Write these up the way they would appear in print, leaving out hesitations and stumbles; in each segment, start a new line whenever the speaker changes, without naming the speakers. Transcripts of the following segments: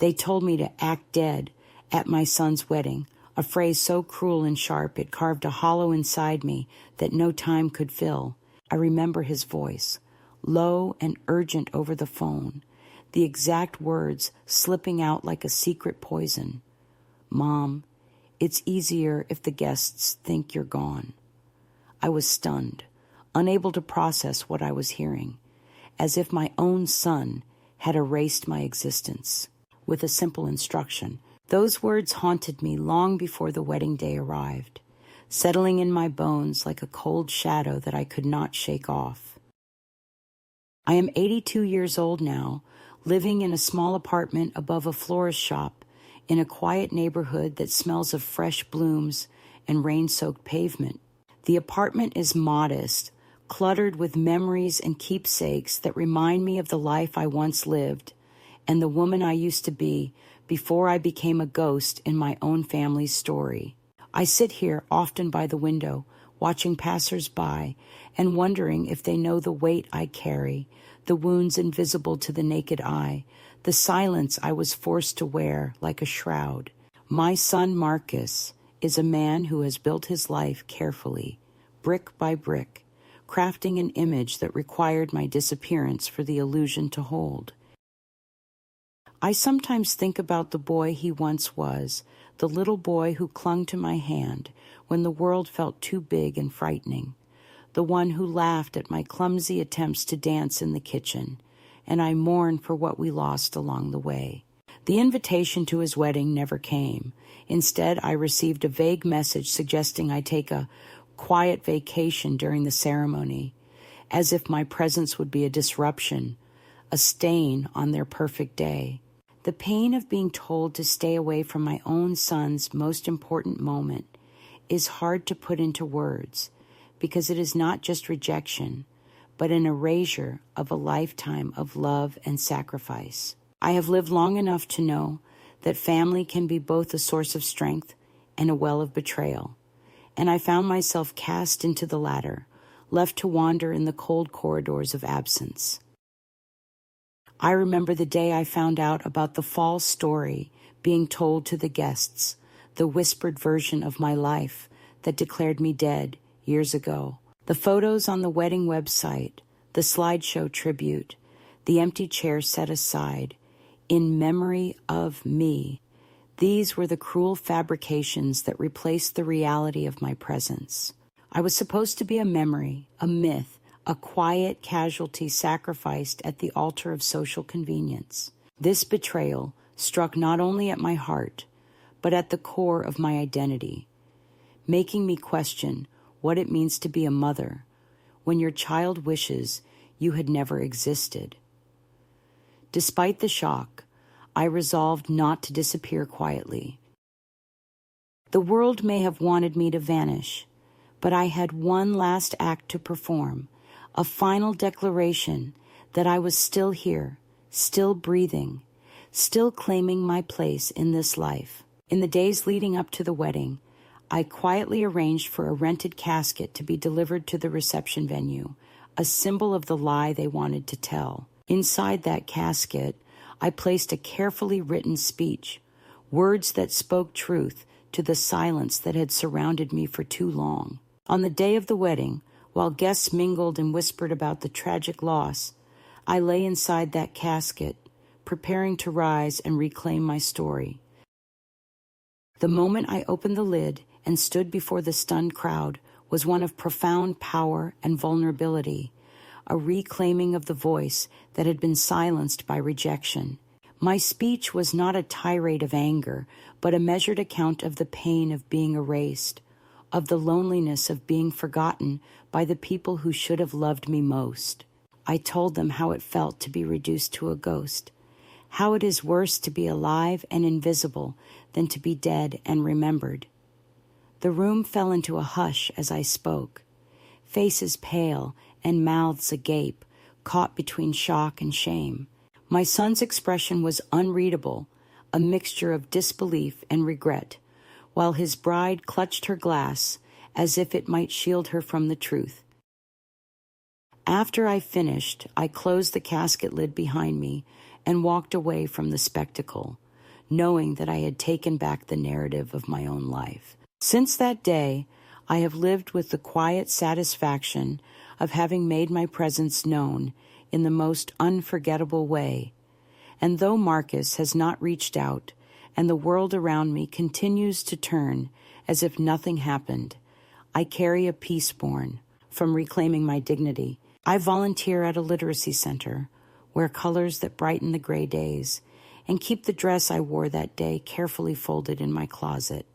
They told me to act dead at my son's wedding, a phrase so cruel and sharp it carved a hollow inside me that no time could fill. I remember his voice, low and urgent over the phone, the exact words slipping out like a secret poison. "Mom, it's easier if the guests think you're gone." I was stunned, unable to process what I was hearing, as if my own son had erased my existence with a simple instruction. Those words haunted me long before the wedding day arrived, settling in my bones like a cold shadow that I could not shake off. I am 82 years old now, living in a small apartment above a florist shop in a quiet neighborhood that smells of fresh blooms and rain-soaked pavement. The apartment is modest, cluttered with memories and keepsakes that remind me of the life I once lived and the woman I used to be before I became a ghost in my own family's story. I sit here often by the window, watching passers-by and wondering if they know the weight I carry, the wounds invisible to the naked eye, the silence I was forced to wear like a shroud. My son Marcus is a man who has built his life carefully, brick by brick, crafting an image that required my disappearance for the illusion to hold. I sometimes think about the boy he once was, the little boy who clung to my hand when the world felt too big and frightening, the one who laughed at my clumsy attempts to dance in the kitchen, and I mourn for what we lost along the way. The invitation to his wedding never came. Instead, I received a vague message suggesting I take a quiet vacation during the ceremony, as if my presence would be a disruption, a stain on their perfect day. The pain of being told to stay away from my own son's most important moment is hard to put into words, because it is not just rejection, but an erasure of a lifetime of love and sacrifice. I have lived long enough to know that family can be both a source of strength and a well of betrayal, and I found myself cast into the latter, left to wander in the cold corridors of absence. I remember the day I found out about the false story being told to the guests, the whispered version of my life that declared me dead years ago. The photos on the wedding website, the slideshow tribute, the empty chair set aside, in memory of me. These were the cruel fabrications that replaced the reality of my presence. I was supposed to be a memory, a myth, a quiet casualty sacrificed at the altar of social convenience. This betrayal struck not only at my heart, but at the core of my identity, making me question what it means to be a mother when your child wishes you had never existed. Despite the shock, I resolved not to disappear quietly. The world may have wanted me to vanish, but I had one last act to perform, a final declaration that I was still here, still breathing, still claiming my place in this life. In the days leading up to the wedding, I quietly arranged for a rented casket to be delivered to the reception venue, a symbol of the lie they wanted to tell. Inside that casket, I placed a carefully written speech, words that spoke truth to the silence that had surrounded me for too long. On the day of the wedding, while guests mingled and whispered about the tragic loss, I lay inside that casket, preparing to rise and reclaim my story. The moment I opened the lid and stood before the stunned crowd was one of profound power and vulnerability, a reclaiming of the voice that had been silenced by rejection. My speech was not a tirade of anger, but a measured account of the pain of being erased, of the loneliness of being forgotten by the people who should have loved me most. I told them how it felt to be reduced to a ghost, how it is worse to be alive and invisible than to be dead and remembered. The room fell into a hush as I spoke, faces pale and mouths agape, caught between shock and shame. My son's expression was unreadable, a mixture of disbelief and regret, while his bride clutched her glass as if it might shield her from the truth. After I finished, I closed the casket lid behind me and walked away from the spectacle, knowing that I had taken back the narrative of my own life. Since that day, I have lived with the quiet satisfaction of having made my presence known in the most unforgettable way. And though Marcus has not reached out, and the world around me continues to turn as if nothing happened, I carry a peace born from reclaiming my dignity. I volunteer at a literacy center, wear colors that brighten the gray days, and keep the dress I wore that day carefully folded in my closet.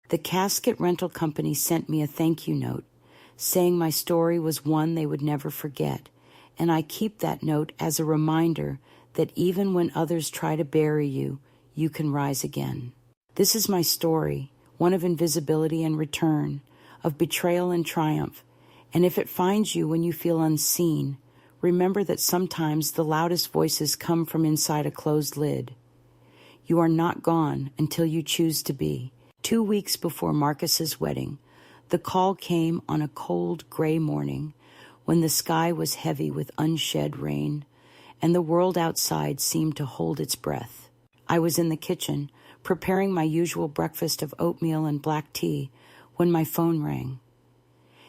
The Casket rental company sent me a thank you note, saying my story was one they would never forget, and I keep that note as a reminder that even when others try to bury you, you can rise again. This is my story, one of invisibility and return, of betrayal and triumph, and if it finds you when you feel unseen, remember that sometimes the loudest voices come from inside a closed lid. You are not gone until you choose to be. 2 weeks before Marcus's wedding, the call came on a cold, gray morning when the sky was heavy with unshed rain, and the world outside seemed to hold its breath. I was in the kitchen, preparing my usual breakfast of oatmeal and black tea, when my phone rang.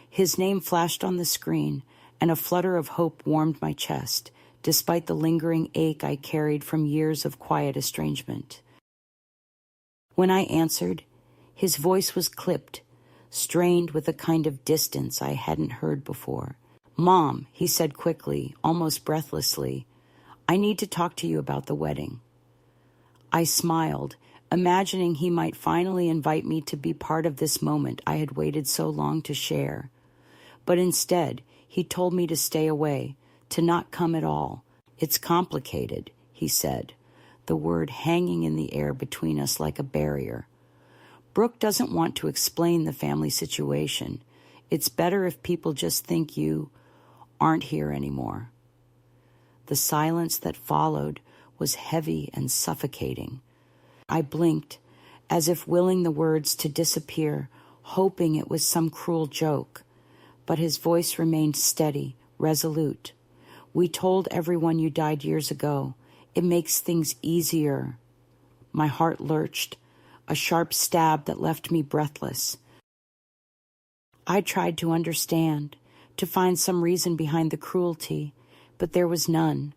His name flashed on the screen, and a flutter of hope warmed my chest, despite the lingering ache I carried from years of quiet estrangement. When I answered, his voice was clipped, strained with a kind of distance I hadn't heard before. "Mom," he said quickly, almost breathlessly, "I need to talk to you about the wedding." I smiled, imagining he might finally invite me to be part of this moment I had waited so long to share. But instead, he told me to stay away, to not come at all. "It's complicated," he said, the word hanging in the air between us like a barrier. "Brooke doesn't want to explain the family situation. It's better if people just think you aren't here anymore." The silence that followed was heavy and suffocating. I blinked, as if willing the words to disappear, hoping it was some cruel joke. But his voice remained steady, resolute. "We told everyone you died years ago. It makes things easier." My heart lurched, a sharp stab that left me breathless. I tried to understand, to find some reason behind the cruelty, but there was none.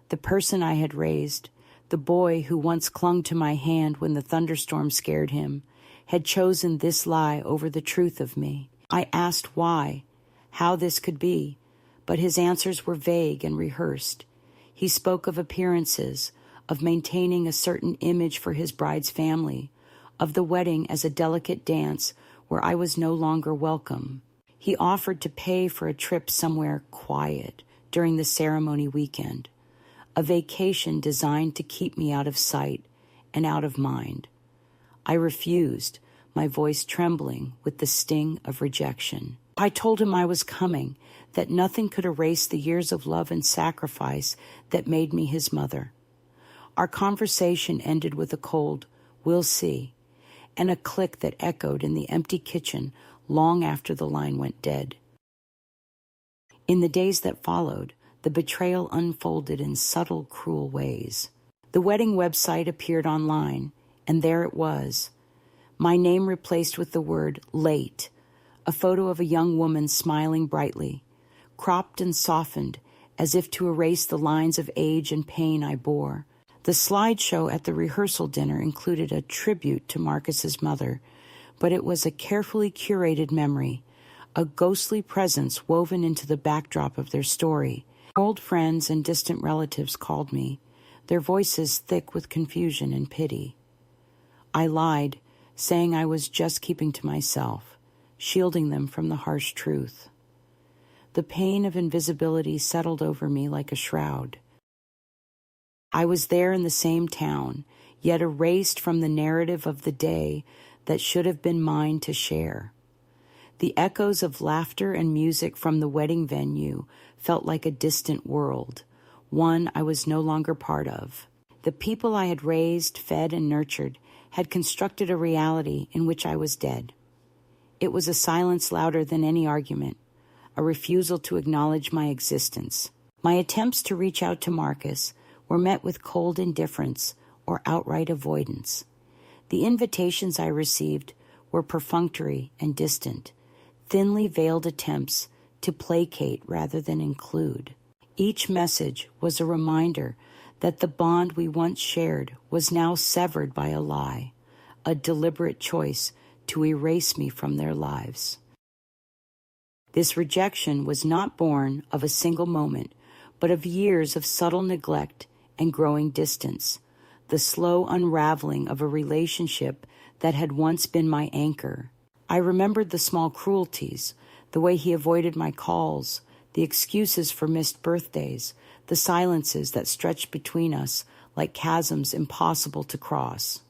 The person I had raised, the boy who once clung to my hand when the thunderstorm scared him, had chosen this lie over the truth of me. I asked why, how this could be, but his answers were vague and rehearsed. He spoke of appearances, of maintaining a certain image for his bride's family, of the wedding as a delicate dance where I was no longer welcome. He offered to pay for a trip somewhere quiet during the ceremony weekend, a vacation designed to keep me out of sight and out of mind. I refused, my voice trembling with the sting of rejection. I told him I was coming, that nothing could erase the years of love and sacrifice that made me his mother. Our conversation ended with a cold, "We'll see," and a click that echoed in the empty kitchen long after the line went dead. In the days that followed, the betrayal unfolded in subtle, cruel ways. The wedding website appeared online, and there it was. My name replaced with the word "late," a photo of a young woman smiling brightly, cropped and softened as if to erase the lines of age and pain I bore. The slideshow at the rehearsal dinner included a tribute to Marcus's mother, but it was a carefully curated memory, a ghostly presence woven into the backdrop of their story. Old friends and distant relatives called me, their voices thick with confusion and pity. I lied, saying I was just keeping to myself, shielding them from the harsh truth. The pain of invisibility settled over me like a shroud. I was there in the same town, yet erased from the narrative of the day that should have been mine to share. The echoes of laughter and music from the wedding venue felt like a distant world, one I was no longer part of. The people I had raised, fed, and nurtured had constructed a reality in which I was dead. It was a silence louder than any argument, a refusal to acknowledge my existence. My attempts to reach out to Marcus were met with cold indifference or outright avoidance. The invitations I received were perfunctory and distant, thinly veiled attempts to placate rather than include. Each message was a reminder that the bond we once shared was now severed by a lie, a deliberate choice to erase me from their lives. This rejection was not born of a single moment, but of years of subtle neglect and growing distance, the slow unraveling of a relationship that had once been my anchor. I remembered the small cruelties, the way he avoided my calls, the excuses for missed birthdays, the silences that stretched between us like chasms impossible to cross.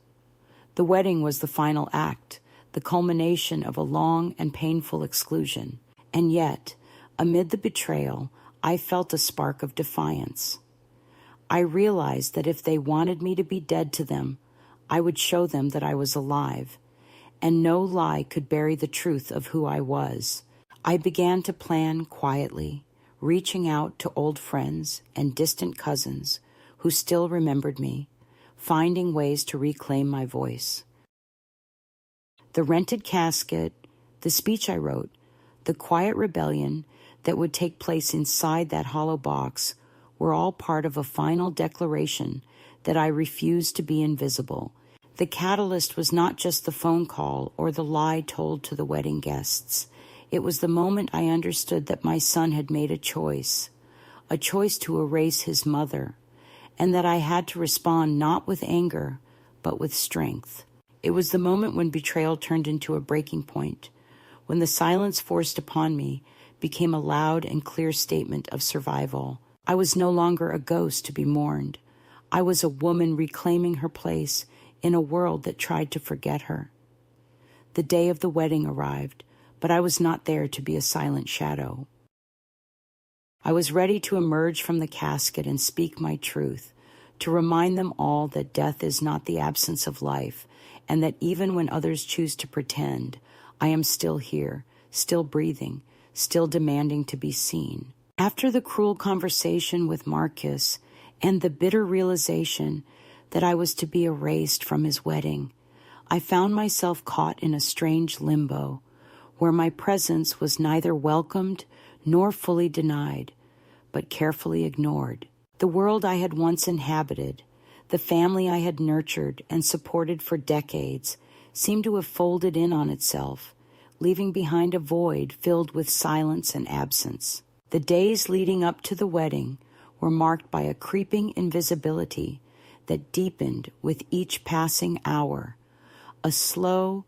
The wedding was the final act, the culmination of a long and painful exclusion. And yet, amid the betrayal, I felt a spark of defiance. I realized that if they wanted me to be dead to them, I would show them that I was alive, and no lie could bury the truth of who I was. I began to plan quietly, reaching out to old friends and distant cousins who still remembered me, finding ways to reclaim my voice. The rented casket, the speech I wrote, the quiet rebellion that would take place inside that hollow box were all part of a final declaration that I refused to be invisible. The catalyst was not just the phone call or the lie told to the wedding guests. It was the moment I understood that my son had made a choice to erase his mother, and that I had to respond not with anger, but with strength. It was the moment when betrayal turned into a breaking point, when the silence forced upon me became a loud and clear statement of survival. I was no longer a ghost to be mourned. I was a woman reclaiming her place in a world that tried to forget her. The day of the wedding arrived, but I was not there to be a silent shadow. I was ready to emerge from the casket and speak my truth, to remind them all that death is not the absence of life, and that even when others choose to pretend, I am still here, still breathing, still demanding to be seen. After the cruel conversation with Marcus and the bitter realization that I was to be erased from his wedding, I found myself caught in a strange limbo, where my presence was neither welcomed nor fully denied, but carefully ignored. The world I had once inhabited, the family I had nurtured and supported for decades, seemed to have folded in on itself, leaving behind a void filled with silence and absence. The days leading up to the wedding were marked by a creeping invisibility that deepened with each passing hour, a slow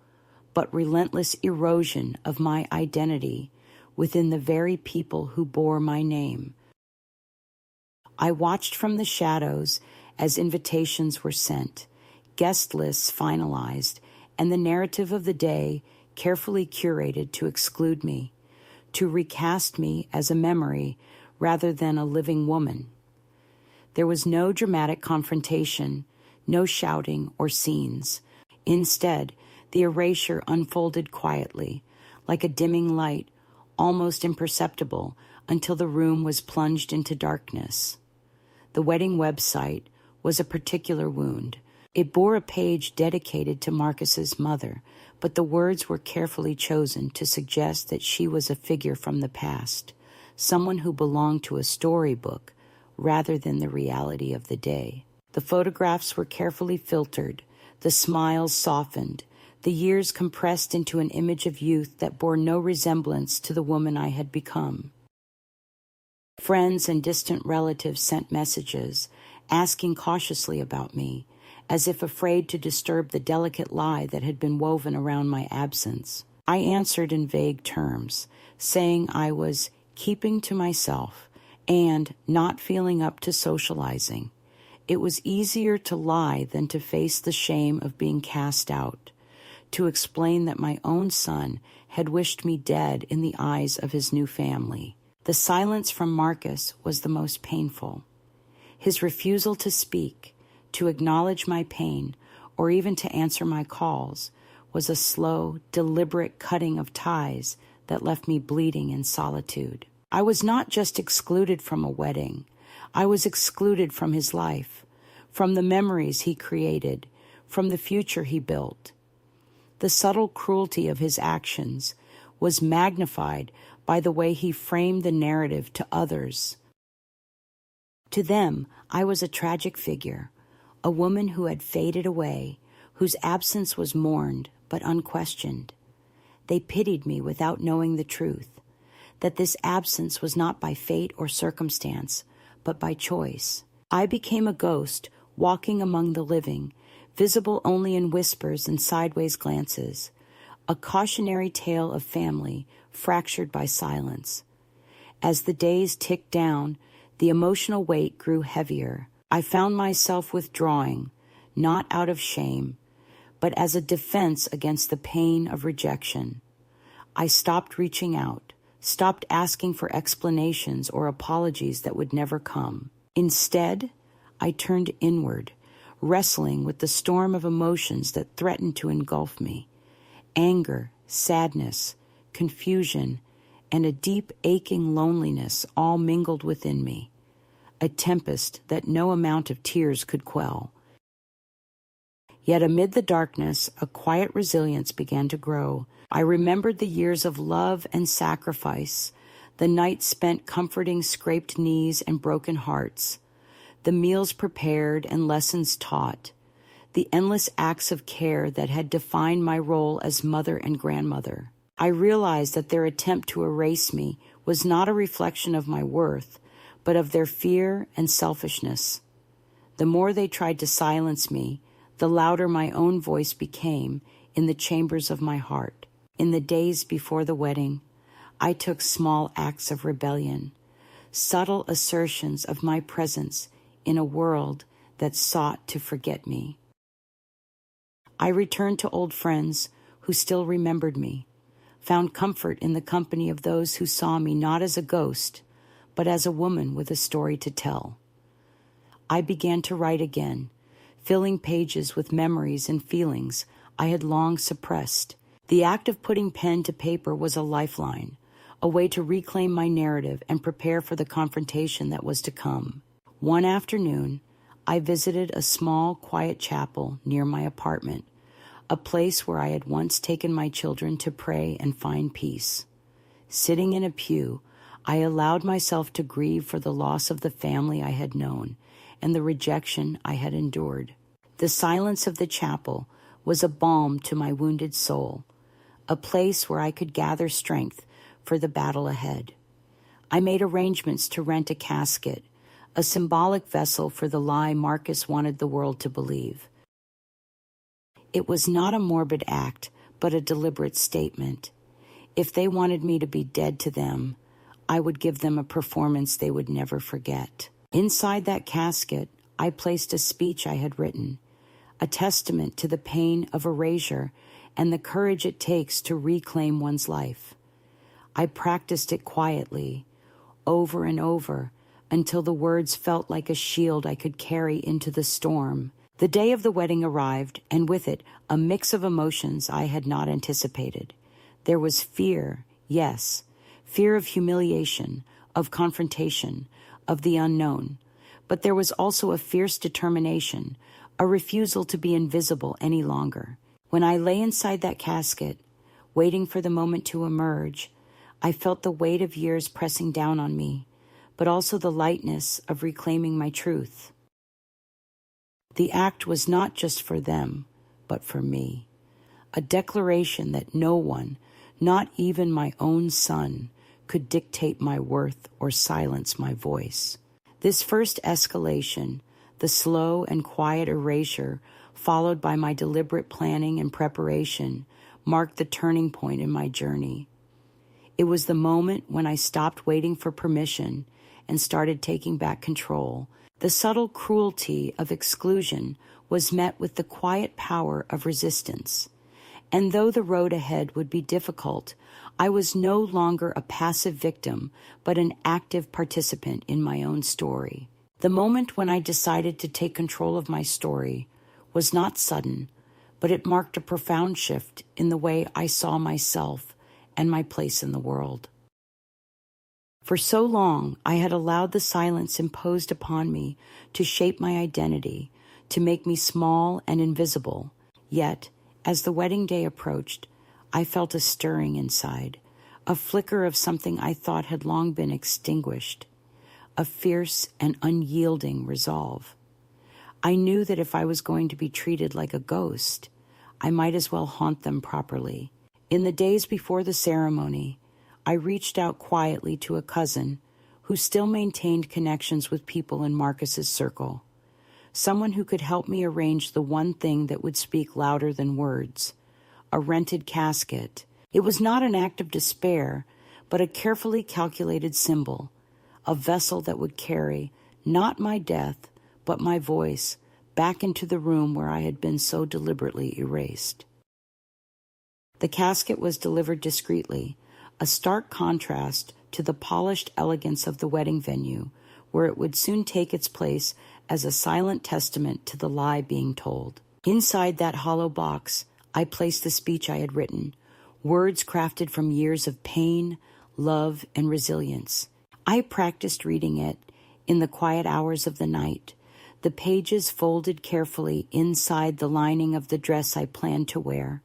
but relentless erosion of my identity within the very people who bore my name. I watched from the shadows as invitations were sent, guest lists finalized, and the narrative of the day carefully curated to exclude me, to recast me as a memory rather than a living woman. There was no dramatic confrontation, no shouting or scenes. Instead, the erasure unfolded quietly, like a dimming light, almost imperceptible until the room was plunged into darkness. The wedding website was a particular wound. It bore a page dedicated to Marcus's mother, but the words were carefully chosen to suggest that she was a figure from the past, someone who belonged to a storybook rather than the reality of the day. The photographs were carefully filtered, the smiles softened, the years compressed into an image of youth that bore no resemblance to the woman I had become. Friends and distant relatives sent messages, asking cautiously about me, as if afraid to disturb the delicate lie that had been woven around my absence. I answered in vague terms, saying I was keeping to myself and not feeling up to socializing. It was easier to lie than to face the shame of being cast out, to explain that my own son had wished me dead in the eyes of his new family. The silence from Marcus was the most painful. His refusal to speak, to acknowledge my pain, or even to answer my calls, was a slow, deliberate cutting of ties that left me bleeding in solitude. I was not just excluded from a wedding. I was excluded from his life, from the memories he created, from the future he built. The subtle cruelty of his actions was magnified by the way he framed the narrative to others. To them, I was a tragic figure, a woman who had faded away, whose absence was mourned but unquestioned. They pitied me without knowing the truth, that this absence was not by fate or circumstance, but by choice. I became a ghost walking among the living, visible only in whispers and sideways glances, a cautionary tale of family fractured by silence. As the days ticked down, the emotional weight grew heavier. I found myself withdrawing, not out of shame, but as a defense against the pain of rejection. I stopped reaching out, stopped asking for explanations or apologies that would never come. Instead, I turned inward, wrestling with the storm of emotions that threatened to engulf me. Anger, sadness, confusion, and a deep aching loneliness all mingled within me, a tempest that no amount of tears could quell. Yet amid the darkness, a quiet resilience began to grow. I remembered the years of love and sacrifice, the nights spent comforting scraped knees and broken hearts, the meals prepared and lessons taught, the endless acts of care that had defined my role as mother and grandmother. I realized that their attempt to erase me was not a reflection of my worth, but of their fear and selfishness. The more they tried to silence me, the louder my own voice became in the chambers of my heart. In the days before the wedding, I took small acts of rebellion, subtle assertions of my presence in a world that sought to forget me. I returned to old friends who still remembered me, found comfort in the company of those who saw me not as a ghost, but as a woman with a story to tell. I began to write again, filling pages with memories and feelings I had long suppressed. The act of putting pen to paper was a lifeline, a way to reclaim my narrative and prepare for the confrontation that was to come. One afternoon, I visited a small, quiet chapel near my apartment, a place where I had once taken my children to pray and find peace. Sitting in a pew, I allowed myself to grieve for the loss of the family I had known and the rejection I had endured. The silence of the chapel was a balm to my wounded soul, a place where I could gather strength for the battle ahead. I made arrangements to rent a casket, a symbolic vessel for the lie Marcus wanted the world to believe. It was not a morbid act, but a deliberate statement. If they wanted me to be dead to them, I would give them a performance they would never forget. Inside that casket, I placed a speech I had written, a testament to the pain of erasure and the courage it takes to reclaim one's life. I practiced it quietly, over and over, until the words felt like a shield I could carry into the storm. The day of the wedding arrived, and with it, a mix of emotions I had not anticipated. There was fear, yes, fear of humiliation, of confrontation, of the unknown. But there was also a fierce determination, a refusal to be invisible any longer. When I lay inside that casket, waiting for the moment to emerge, I felt the weight of years pressing down on me, but also the lightness of reclaiming my truth. The act was not just for them, but for me. A declaration that no one, not even my own son, could dictate my worth or silence my voice. This first escalation, the slow and quiet erasure, followed by my deliberate planning and preparation, marked the turning point in my journey. It was the moment when I stopped waiting for permission and started taking back control. The subtle cruelty of exclusion was met with the quiet power of resistance. And though the road ahead would be difficult, I was no longer a passive victim, but an active participant in my own story. The moment when I decided to take control of my story was not sudden, but it marked a profound shift in the way I saw myself and my place in the world. For so long, I had allowed the silence imposed upon me to shape my identity, to make me small and invisible. Yet, as the wedding day approached, I felt a stirring inside, a flicker of something I thought had long been extinguished, a fierce and unyielding resolve. I knew that if I was going to be treated like a ghost, I might as well haunt them properly. In the days before the ceremony, I reached out quietly to a cousin who still maintained connections with people in Marcus's circle, someone who could help me arrange the one thing that would speak louder than words, a rented casket. It was not an act of despair, but a carefully calculated symbol, a vessel that would carry not my death, but my voice back into the room where I had been so deliberately erased. The casket was delivered discreetly, a stark contrast to the polished elegance of the wedding venue, where it would soon take its place as a silent testament to the lie being told. Inside that hollow box, I placed the speech I had written, words crafted from years of pain, love, and resilience. I practiced reading it in the quiet hours of the night, the pages folded carefully inside the lining of the dress I planned to wear,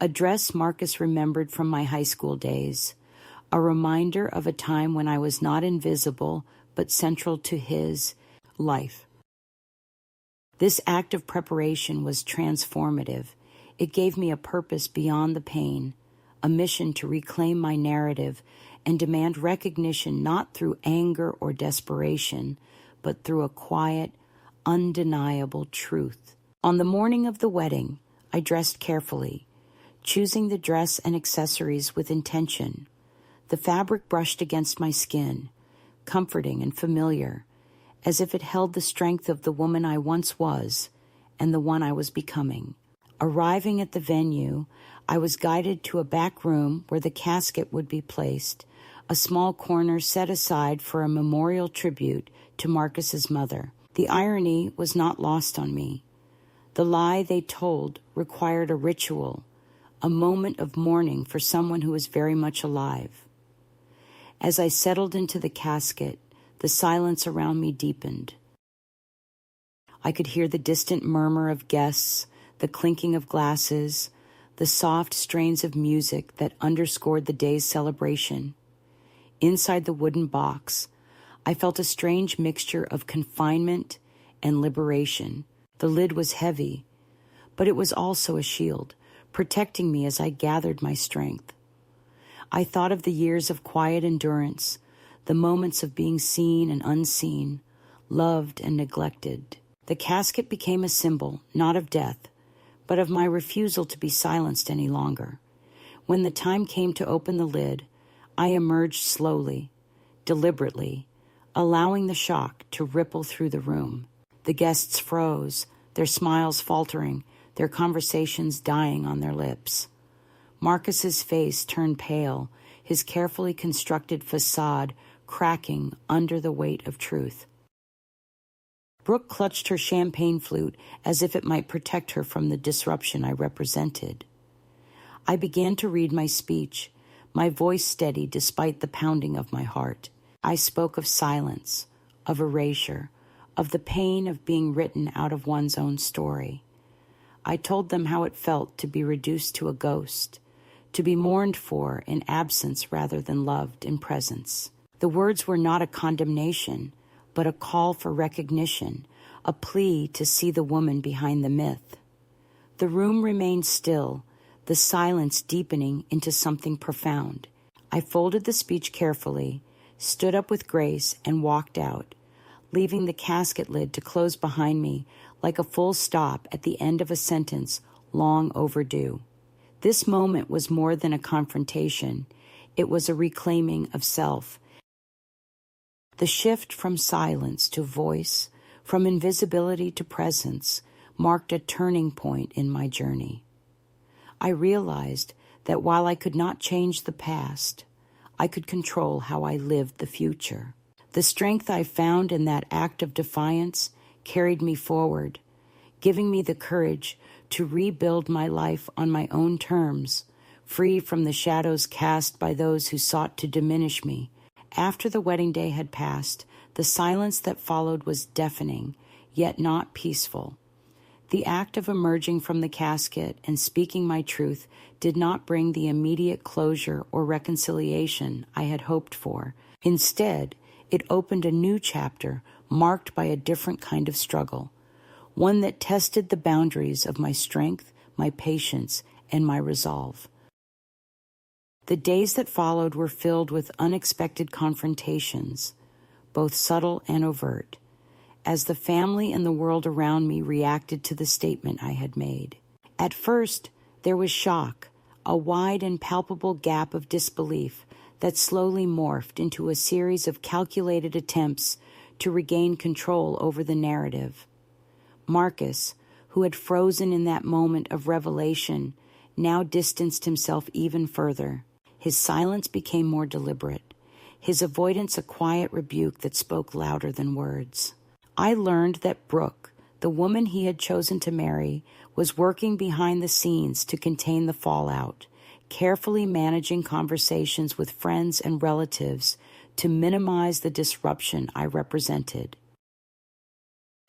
a dress Marcus remembered from my high school days, a reminder of a time when I was not invisible but central to his life. This act of preparation was transformative. It gave me a purpose beyond the pain, a mission to reclaim my narrative and demand recognition not through anger or desperation, but through a quiet, undeniable truth. On the morning of the wedding, I dressed carefully, choosing the dress and accessories with intention. The fabric brushed against my skin, comforting and familiar, as if it held the strength of the woman I once was and the one I was becoming. Arriving at the venue, I was guided to a back room where the casket would be placed, a small corner set aside for a memorial tribute to Marcus's mother. The irony was not lost on me. The lie they told required a ritual, a moment of mourning for someone who was very much alive. As I settled into the casket, the silence around me deepened. I could hear the distant murmur of guests, the clinking of glasses, the soft strains of music that underscored the day's celebration. Inside the wooden box, I felt a strange mixture of confinement and liberation. The lid was heavy, but it was also a shield, protecting me as I gathered my strength. I thought of the years of quiet endurance, the moments of being seen and unseen, loved and neglected. The casket became a symbol, not of death, but of my refusal to be silenced any longer. When the time came to open the lid, I emerged slowly, deliberately, allowing the shock to ripple through the room. The guests froze, their smiles faltering, their conversations dying on their lips. Marcus's face turned pale, his carefully constructed facade cracking under the weight of truth. Brooke clutched her champagne flute as if it might protect her from the disruption I represented. I began to read my speech, my voice steady despite the pounding of my heart. I spoke of silence, of erasure, of the pain of being written out of one's own story. I told them how it felt to be reduced to a ghost, to be mourned for in absence rather than loved in presence. The words were not a condemnation, but a call for recognition, a plea to see the woman behind the myth. The room remained still, the silence deepening into something profound. I folded the speech carefully, stood up with grace, and walked out, leaving the casket lid to close behind me like a full stop at the end of a sentence long overdue. This moment was more than a confrontation. It was a reclaiming of self. The shift from silence to voice, from invisibility to presence, marked a turning point in my journey. I realized that while I could not change the past, I could control how I lived the future. The strength I found in that act of defiance carried me forward, giving me the courage to rebuild my life on my own terms, free from the shadows cast by those who sought to diminish me. After the wedding day had passed, the silence that followed was deafening, yet not peaceful. The act of emerging from the casket and speaking my truth did not bring the immediate closure or reconciliation I had hoped for. Instead, it opened a new chapter marked by a different kind of struggle, one that tested the boundaries of my strength, my patience, and my resolve. The days that followed were filled with unexpected confrontations, both subtle and overt, as the family and the world around me reacted to the statement I had made. At first, there was shock, a wide and palpable gap of disbelief that slowly morphed into a series of calculated attempts to regain control over the narrative. Marcus, who had frozen in that moment of revelation, now distanced himself even further. His silence became more deliberate, his avoidance a quiet rebuke that spoke louder than words. I learned that Brooke, the woman he had chosen to marry, was working behind the scenes to contain the fallout, carefully managing conversations with friends and relatives to minimize the disruption I represented.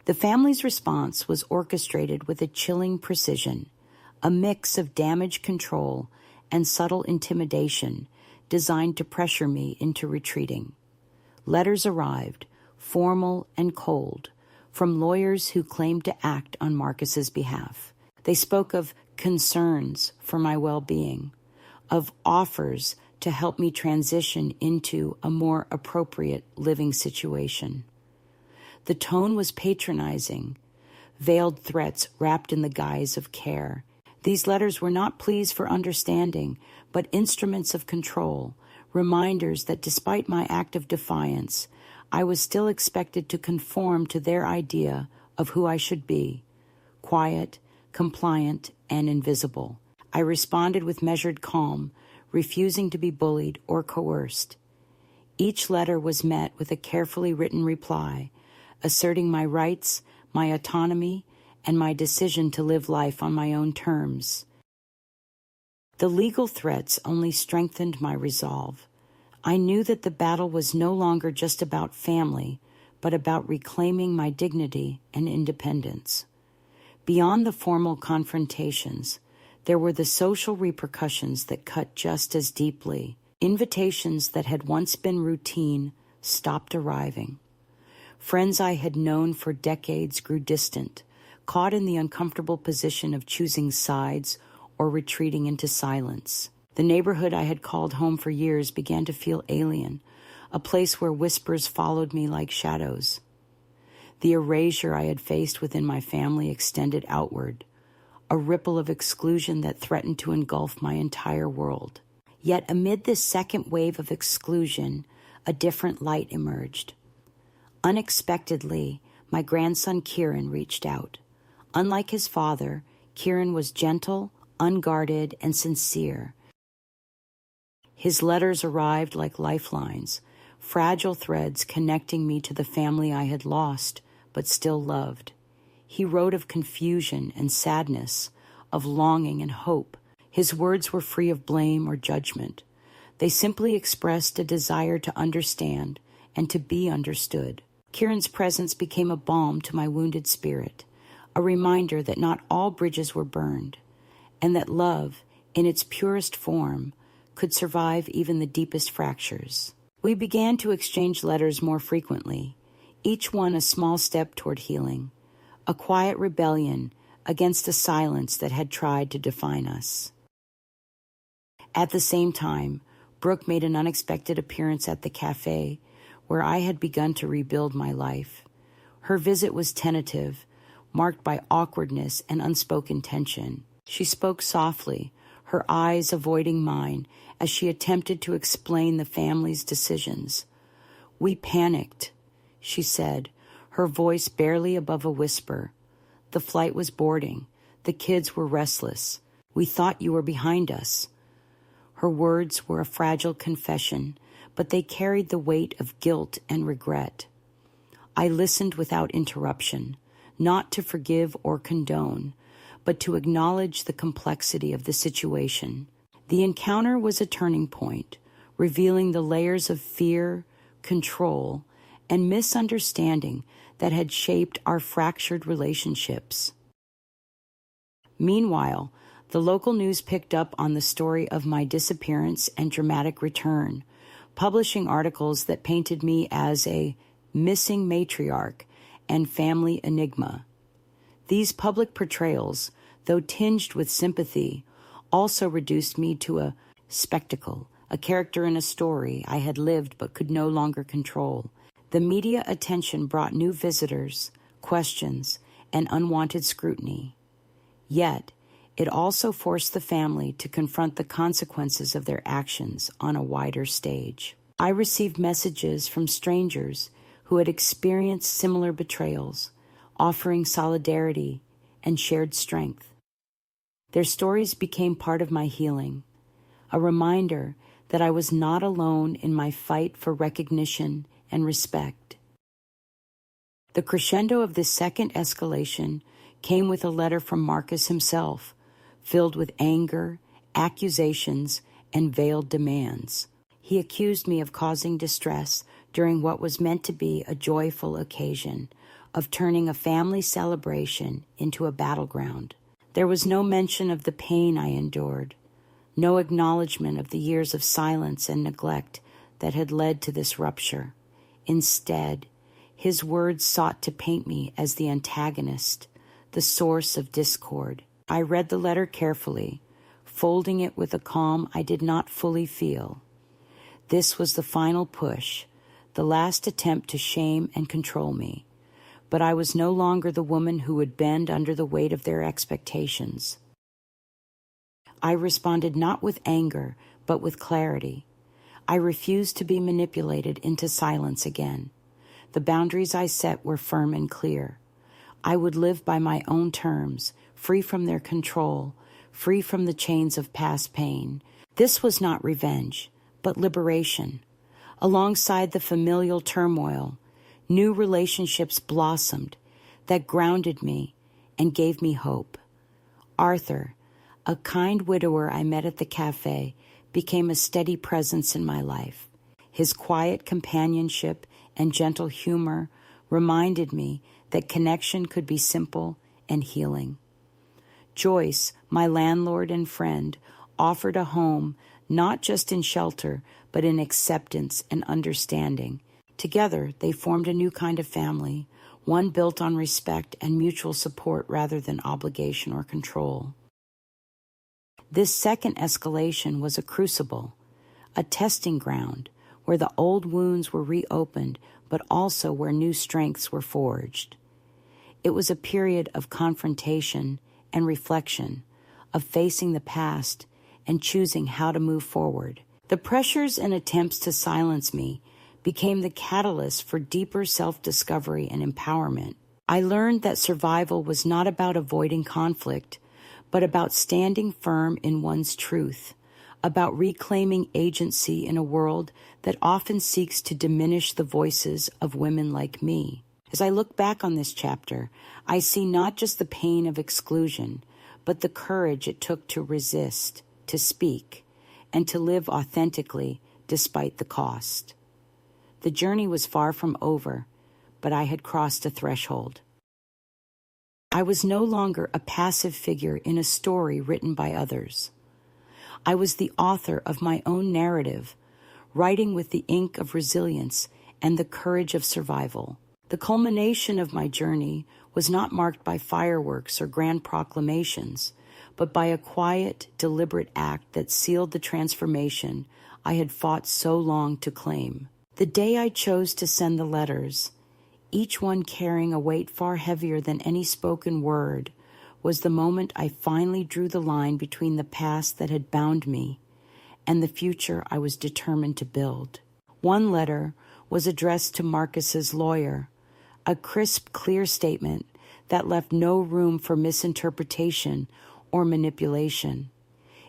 The family's response was orchestrated with a chilling precision, a mix of damage control and subtle intimidation designed to pressure me into retreating. Letters arrived, formal and cold, from lawyers who claimed to act on Marcus's behalf. They spoke of concerns for my well-being, of offers to help me transition into a more appropriate living situation. The tone was patronizing, veiled threats wrapped in the guise of care. These letters were not pleas for understanding, but instruments of control, reminders that despite my act of defiance, I was still expected to conform to their idea of who I should be, quiet, compliant, and invisible. I responded with measured calm, refusing to be bullied or coerced. Each letter was met with a carefully written reply, asserting my rights, my autonomy, and my decision to live life on my own terms. The legal threats only strengthened my resolve. I knew that the battle was no longer just about family, but about reclaiming my dignity and independence. Beyond the formal confrontations, there were the social repercussions that cut just as deeply. Invitations that had once been routine stopped arriving. Friends I had known for decades grew distant, caught in the uncomfortable position of choosing sides or retreating into silence. The neighborhood I had called home for years began to feel alien, a place where whispers followed me like shadows. The erasure I had faced within my family extended outward, a ripple of exclusion that threatened to engulf my entire world. Yet amid this second wave of exclusion, a different light emerged. Unexpectedly, my grandson Kieran reached out. Unlike his father, Kieran was gentle, unguarded, and sincere. His letters arrived like lifelines, fragile threads connecting me to the family I had lost but still loved. He wrote of confusion and sadness, of longing and hope. His words were free of blame or judgment. They simply expressed a desire to understand and to be understood. Kieran's presence became a balm to my wounded spirit, a reminder that not all bridges were burned, and that love, in its purest form, could survive even the deepest fractures. We began to exchange letters more frequently, each one a small step toward healing, a quiet rebellion against a silence that had tried to define us. At the same time, Brooke made an unexpected appearance at the cafe, where I had begun to rebuild my life. Her visit was tentative, marked by awkwardness and unspoken tension. She spoke softly, her eyes avoiding mine as she attempted to explain the family's decisions. "We panicked," she said, her voice barely above a whisper. "The flight was boarding. The kids were restless. We thought you were behind us." Her words were a fragile confession, but they carried the weight of guilt and regret. I listened without interruption, not to forgive or condone, but to acknowledge the complexity of the situation. The encounter was a turning point, revealing the layers of fear, control, and misunderstanding that had shaped our fractured relationships. Meanwhile, the local news picked up on the story of my disappearance and dramatic return, publishing articles that painted me as a missing matriarch and family enigma. These public portrayals, though tinged with sympathy, also reduced me to a spectacle, a character in a story I had lived but could no longer control. The media attention brought new visitors, questions, and unwanted scrutiny. Yet, it also forced the family to confront the consequences of their actions on a wider stage. I received messages from strangers who had experienced similar betrayals, offering solidarity and shared strength. Their stories became part of my healing, a reminder that I was not alone in my fight for recognition and respect. The crescendo of this second escalation came with a letter from Marcus himself, filled with anger, accusations, and veiled demands. He accused me of causing distress during what was meant to be a joyful occasion, of turning a family celebration into a battleground. There was no mention of the pain I endured, no acknowledgement of the years of silence and neglect that had led to this rupture. Instead, his words sought to paint me as the antagonist, the source of discord. I read the letter carefully, folding it with a calm I did not fully feel. This was the final push, the last attempt to shame and control me. But I was no longer the woman who would bend under the weight of their expectations. I responded not with anger, but with clarity. I refused to be manipulated into silence again. The boundaries I set were firm and clear. I would live by my own terms, free from their control, free from the chains of past pain. This was not revenge, but liberation. Alongside the familial turmoil, new relationships blossomed that grounded me and gave me hope. Arthur, a kind widower I met at the cafe, became a steady presence in my life. His quiet companionship and gentle humor reminded me that connection could be simple and healing. Joyce, my landlord and friend, offered a home not just in shelter, but in acceptance and understanding. Together, they formed a new kind of family, one built on respect and mutual support rather than obligation or control. This second escalation was a crucible, a testing ground, where the old wounds were reopened, but also where new strengths were forged. It was a period of confrontation and reflection, of facing the past and choosing how to move forward. The pressures and attempts to silence me became the catalyst for deeper self-discovery and empowerment. I learned that survival was not about avoiding conflict, but about standing firm in one's truth, about reclaiming agency in a world that often seeks to diminish the voices of women like me. As I look back on this chapter, I see not just the pain of exclusion, but the courage it took to resist, to speak, and to live authentically despite the cost. The journey was far from over, but I had crossed a threshold. I was no longer a passive figure in a story written by others. I was the author of my own narrative, writing with the ink of resilience and the courage of survival. The culmination of my journey was not marked by fireworks or grand proclamations, but by a quiet, deliberate act that sealed the transformation I had fought so long to claim. The day I chose to send the letters, each one carrying a weight far heavier than any spoken word, was the moment I finally drew the line between the past that had bound me and the future I was determined to build. One letter was addressed to Marcus's lawyer, a crisp, clear statement that left no room for misinterpretation or manipulation.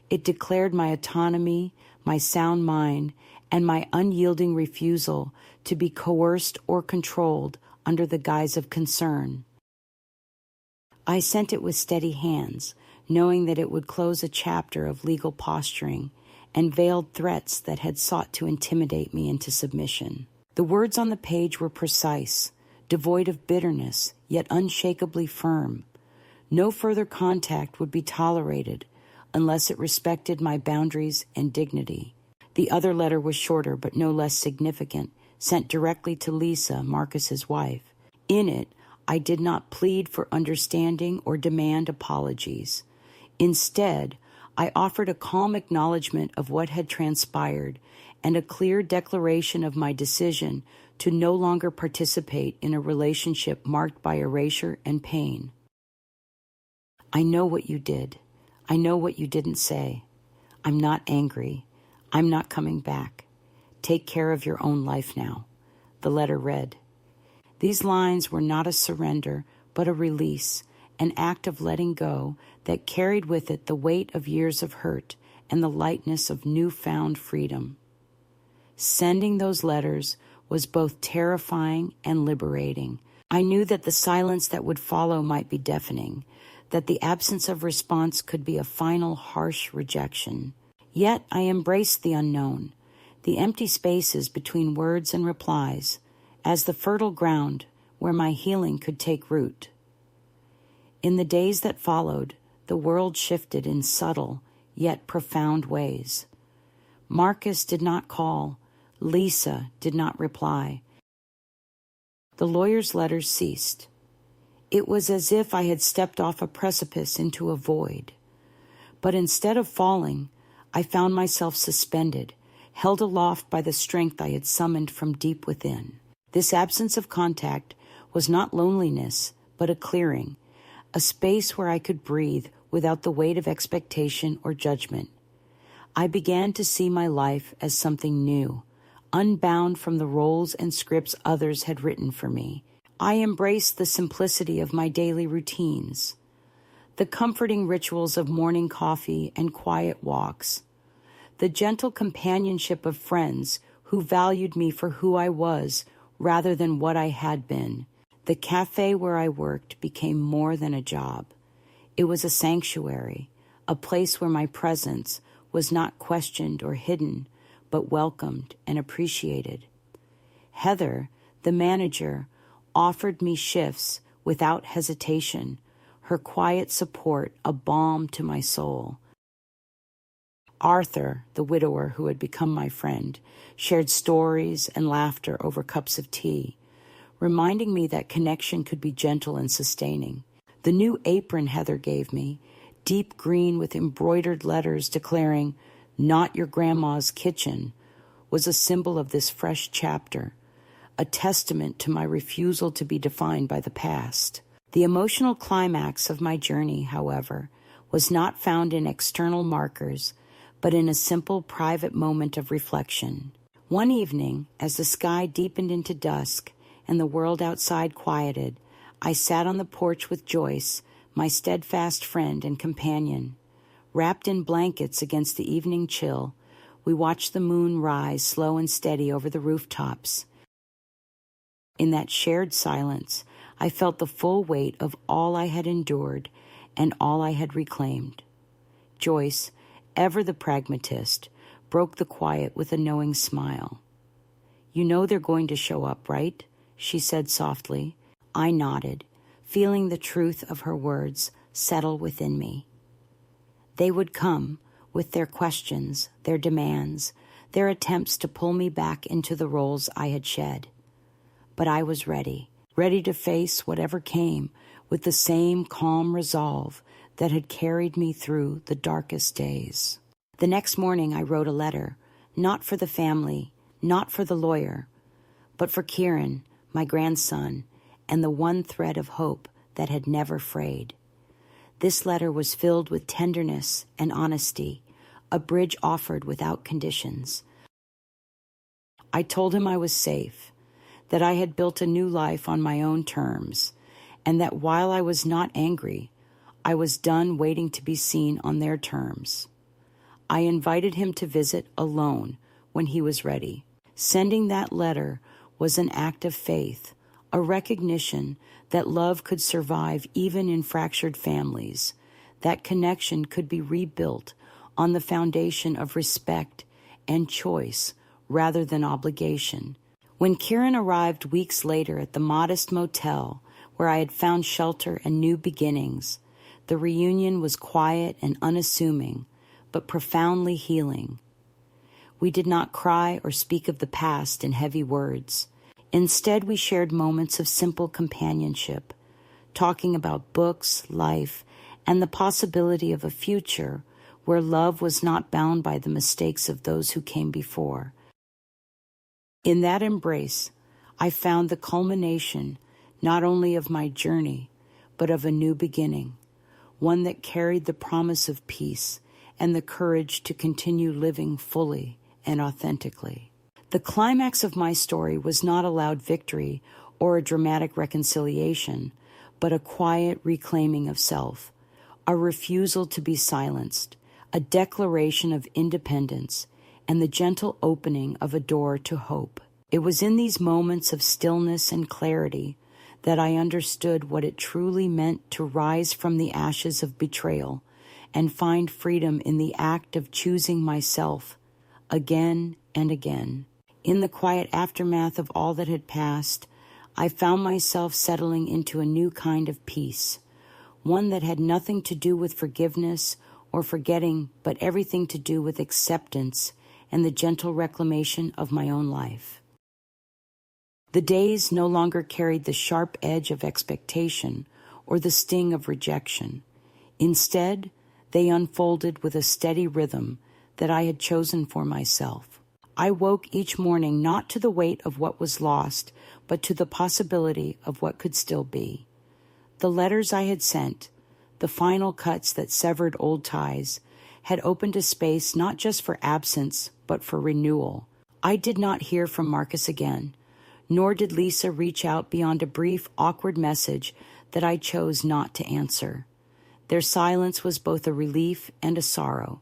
It declared my autonomy, my sound mind, and my unyielding refusal to be coerced or controlled under the guise of concern. I sent it with steady hands, knowing that it would close a chapter of legal posturing and veiled threats that had sought to intimidate me into submission. The words on the page were precise, devoid of bitterness, yet unshakably firm. No further contact would be tolerated unless it respected my boundaries and dignity. The other letter was shorter but no less significant, sent directly to Lisa, Marcus's wife. In it, I did not plead for understanding or demand apologies. Instead, I offered a calm acknowledgement of what had transpired and a clear declaration of my decision to no longer participate in a relationship marked by erasure and pain. I know what you did. I know what you didn't say. I'm not angry. I'm not coming back. Take care of your own life now. The letter read. These lines were not a surrender, but a release, an act of letting go that carried with it the weight of years of hurt and the lightness of newfound freedom. Sending those letters was both terrifying and liberating. I knew that the silence that would follow might be deafening, that the absence of response could be a final harsh rejection. Yet I embraced the unknown, the empty spaces between words and replies, as the fertile ground where my healing could take root. In the days that followed, the world shifted in subtle yet profound ways. Marcus did not call. Lisa did not reply. The lawyer's letters ceased. It was as if I had stepped off a precipice into a void. But instead of falling, I found myself suspended, held aloft by the strength I had summoned from deep within. This absence of contact was not loneliness, but a clearing, a space where I could breathe without the weight of expectation or judgment. I began to see my life as something new, unbound from the roles and scripts others had written for me. I embraced the simplicity of my daily routines, the comforting rituals of morning coffee and quiet walks, the gentle companionship of friends who valued me for who I was rather than what I had been. The cafe where I worked became more than a job. It was a sanctuary, a place where my presence was not questioned or hidden, but welcomed and appreciated. Heather, the manager, offered me shifts without hesitation, her quiet support a balm to my soul. Arthur, the widower who had become my friend, shared stories and laughter over cups of tea, reminding me that connection could be gentle and sustaining. The new apron Heather gave me, deep green with embroidered letters declaring, "Not your grandma's kitchen," was a symbol of this fresh chapter, a testament to my refusal to be defined by the past. The emotional climax of my journey, however, was not found in external markers, but in a simple private moment of reflection. One evening, as the sky deepened into dusk and the world outside quieted, I sat on the porch with Joyce, my steadfast friend and companion. Wrapped in blankets against the evening chill, we watched the moon rise slow and steady over the rooftops. In that shared silence, I felt the full weight of all I had endured and all I had reclaimed. Joyce, ever the pragmatist, broke the quiet with a knowing smile. "You know they're going to show up, right?" she said softly. I nodded, feeling the truth of her words settle within me. They would come, with their questions, their demands, their attempts to pull me back into the roles I had shed. But I was ready to face whatever came with the same calm resolve that had carried me through the darkest days. The next morning I wrote a letter, not for the family, not for the lawyer, but for Kieran, my grandson, and the one thread of hope that had never frayed. This letter was filled with tenderness and honesty, a bridge offered without conditions. I told him I was safe, that I had built a new life on my own terms, and that while I was not angry, I was done waiting to be seen on their terms. I invited him to visit alone when he was ready. Sending that letter was an act of faith, a recognition that love could survive even in fractured families, that connection could be rebuilt on the foundation of respect and choice rather than obligation. When Kieran arrived weeks later at the modest motel where I had found shelter and new beginnings, The reunion was quiet and unassuming, but profoundly healing. We did not cry or speak of the past in heavy words. Instead, we shared moments of simple companionship, talking about books, life, and the possibility of a future where love was not bound by the mistakes of those who came before. In that embrace, I found the culmination not only of my journey, but of a new beginning, one that carried the promise of peace and the courage to continue living fully and authentically. The climax of my story was not a loud victory or a dramatic reconciliation, but a quiet reclaiming of self, a refusal to be silenced, a declaration of independence, and the gentle opening of a door to hope. It was in these moments of stillness and clarity that I understood what it truly meant to rise from the ashes of betrayal and find freedom in the act of choosing myself again and again. In the quiet aftermath of all that had passed, I found myself settling into a new kind of peace, one that had nothing to do with forgiveness or forgetting, but everything to do with acceptance and the gentle reclamation of my own life. The days no longer carried the sharp edge of expectation or the sting of rejection. Instead, they unfolded with a steady rhythm that I had chosen for myself. I woke each morning not to the weight of what was lost, but to the possibility of what could still be. The letters I had sent, the final cuts that severed old ties, had opened a space not just for absence, but for renewal. I did not hear from Marcus again, nor did Lisa reach out beyond a brief, awkward message that I chose not to answer. Their silence was both a relief and a sorrow,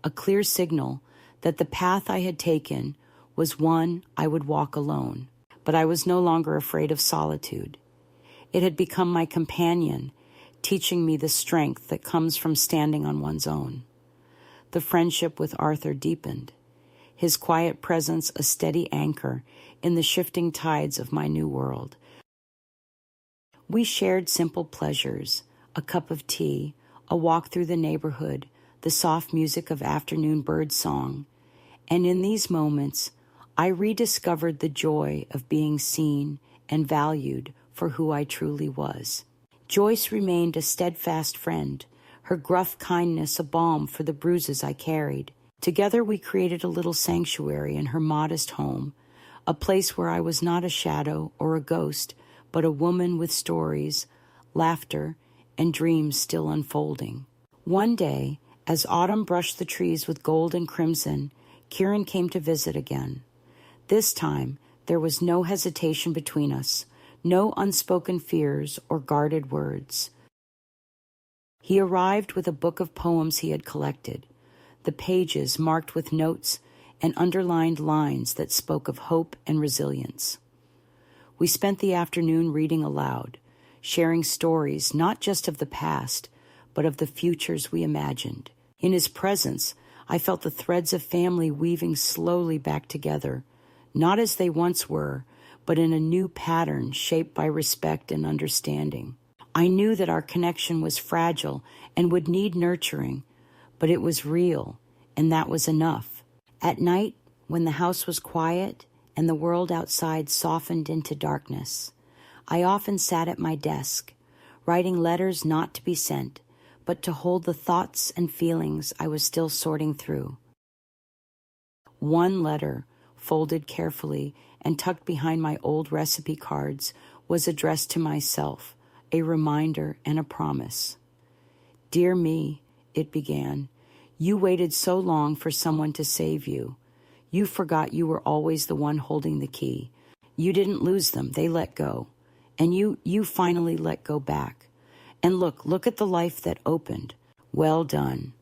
a clear signal that the path I had taken was one I would walk alone. But I was no longer afraid of solitude. It had become my companion, teaching me the strength that comes from standing on one's own. The friendship with Arthur deepened, his quiet presence a steady anchor in the shifting tides of my new world. We shared simple pleasures, a cup of tea, a walk through the neighborhood, the soft music of afternoon bird song, and in these moments, I rediscovered the joy of being seen and valued for who I truly was. Joyce remained a steadfast friend, her gruff kindness a balm for the bruises I carried. Together we created a little sanctuary in her modest home, a place where I was not a shadow or a ghost, but a woman with stories, laughter, and dreams still unfolding. One day, as autumn brushed the trees with gold and crimson, Kieran came to visit again. This time, there was no hesitation between us, no unspoken fears or guarded words. He arrived with a book of poems he had collected, the pages marked with notes and underlined lines that spoke of hope and resilience. We spent the afternoon reading aloud, sharing stories not just of the past, but of the futures we imagined. In his presence, I felt the threads of family weaving slowly back together, not as they once were, but in a new pattern shaped by respect and understanding. I knew that our connection was fragile and would need nurturing, but it was real, and that was enough. At night, when the house was quiet and the world outside softened into darkness, I often sat at my desk, writing letters not to be sent, but to hold the thoughts and feelings I was still sorting through. One letter, folded carefully and tucked behind my old recipe cards, was addressed to myself, a reminder and a promise. "Dear me," it began, "you waited so long for someone to save you. You forgot you were always the one holding the key. You didn't lose them, they let go. And you finally let go back. And look at the life that opened. Well done."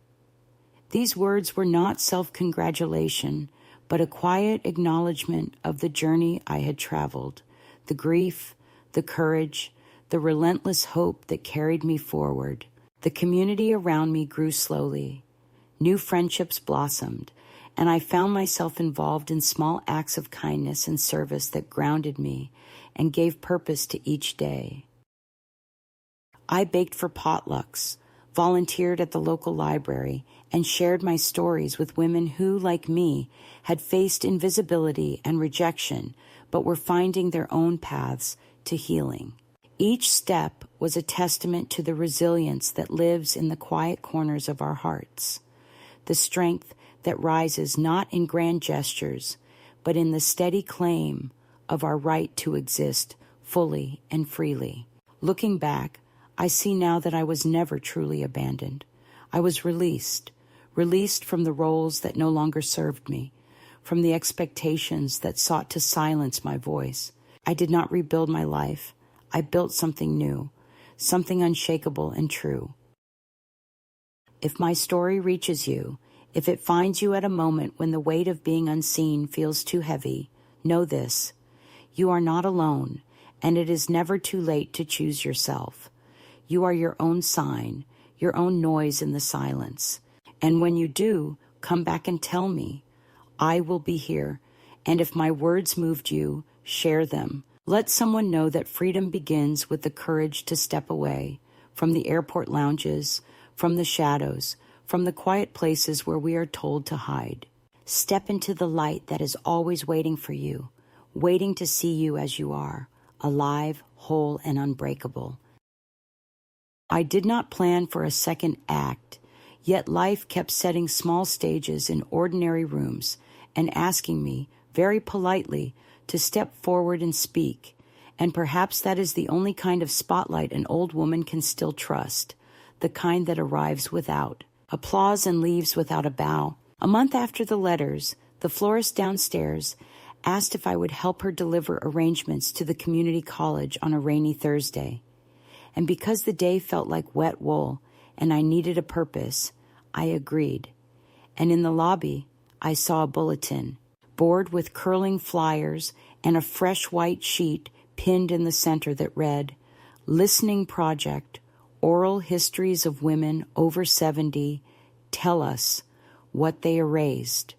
These words were not self-congratulation, but a quiet acknowledgement of the journey I had traveled, the grief, the courage, the relentless hope that carried me forward. The community around me grew slowly. New friendships blossomed, and I found myself involved in small acts of kindness and service that grounded me and gave purpose to each day. I baked for potlucks, volunteered at the local library, and shared my stories with women who, like me, had faced invisibility and rejection, but were finding their own paths to healing. Each step was a testament to the resilience that lives in the quiet corners of our hearts, the strength that rises not in grand gestures, but in the steady claim of our right to exist fully and freely. Looking back, I see now that I was never truly abandoned. I was released from the roles that no longer served me, from the expectations that sought to silence my voice. I did not rebuild my life. I built something new, something unshakable and true. If my story reaches you, if it finds you at a moment when the weight of being unseen feels too heavy, know this: you are not alone, and it is never too late to choose yourself. You are your own sign, your own noise in the silence. And when you do, come back and tell me. I will be here, and if my words moved you, share them. Let someone know that freedom begins with the courage to step away from the airport lounges, from the shadows, from the quiet places where we are told to hide. Step into the light that is always waiting for you, waiting to see you as you are, alive, whole, and unbreakable. I did not plan for a second act, yet life kept setting small stages in ordinary rooms and asking me, very politely, to step forward and speak. And perhaps that is the only kind of spotlight an old woman can still trust, the kind that arrives without applause and leaves without a bow. A month after the letters, the florist downstairs asked if I would help her deliver arrangements to the community college on a rainy Thursday. And because the day felt like wet wool and I needed a purpose, I agreed. And in the lobby, I saw a bulletin, board with curling flyers and a fresh white sheet pinned in the center that read, "Listening Project, Oral Histories of Women Over 70, Tell Us What They Erased."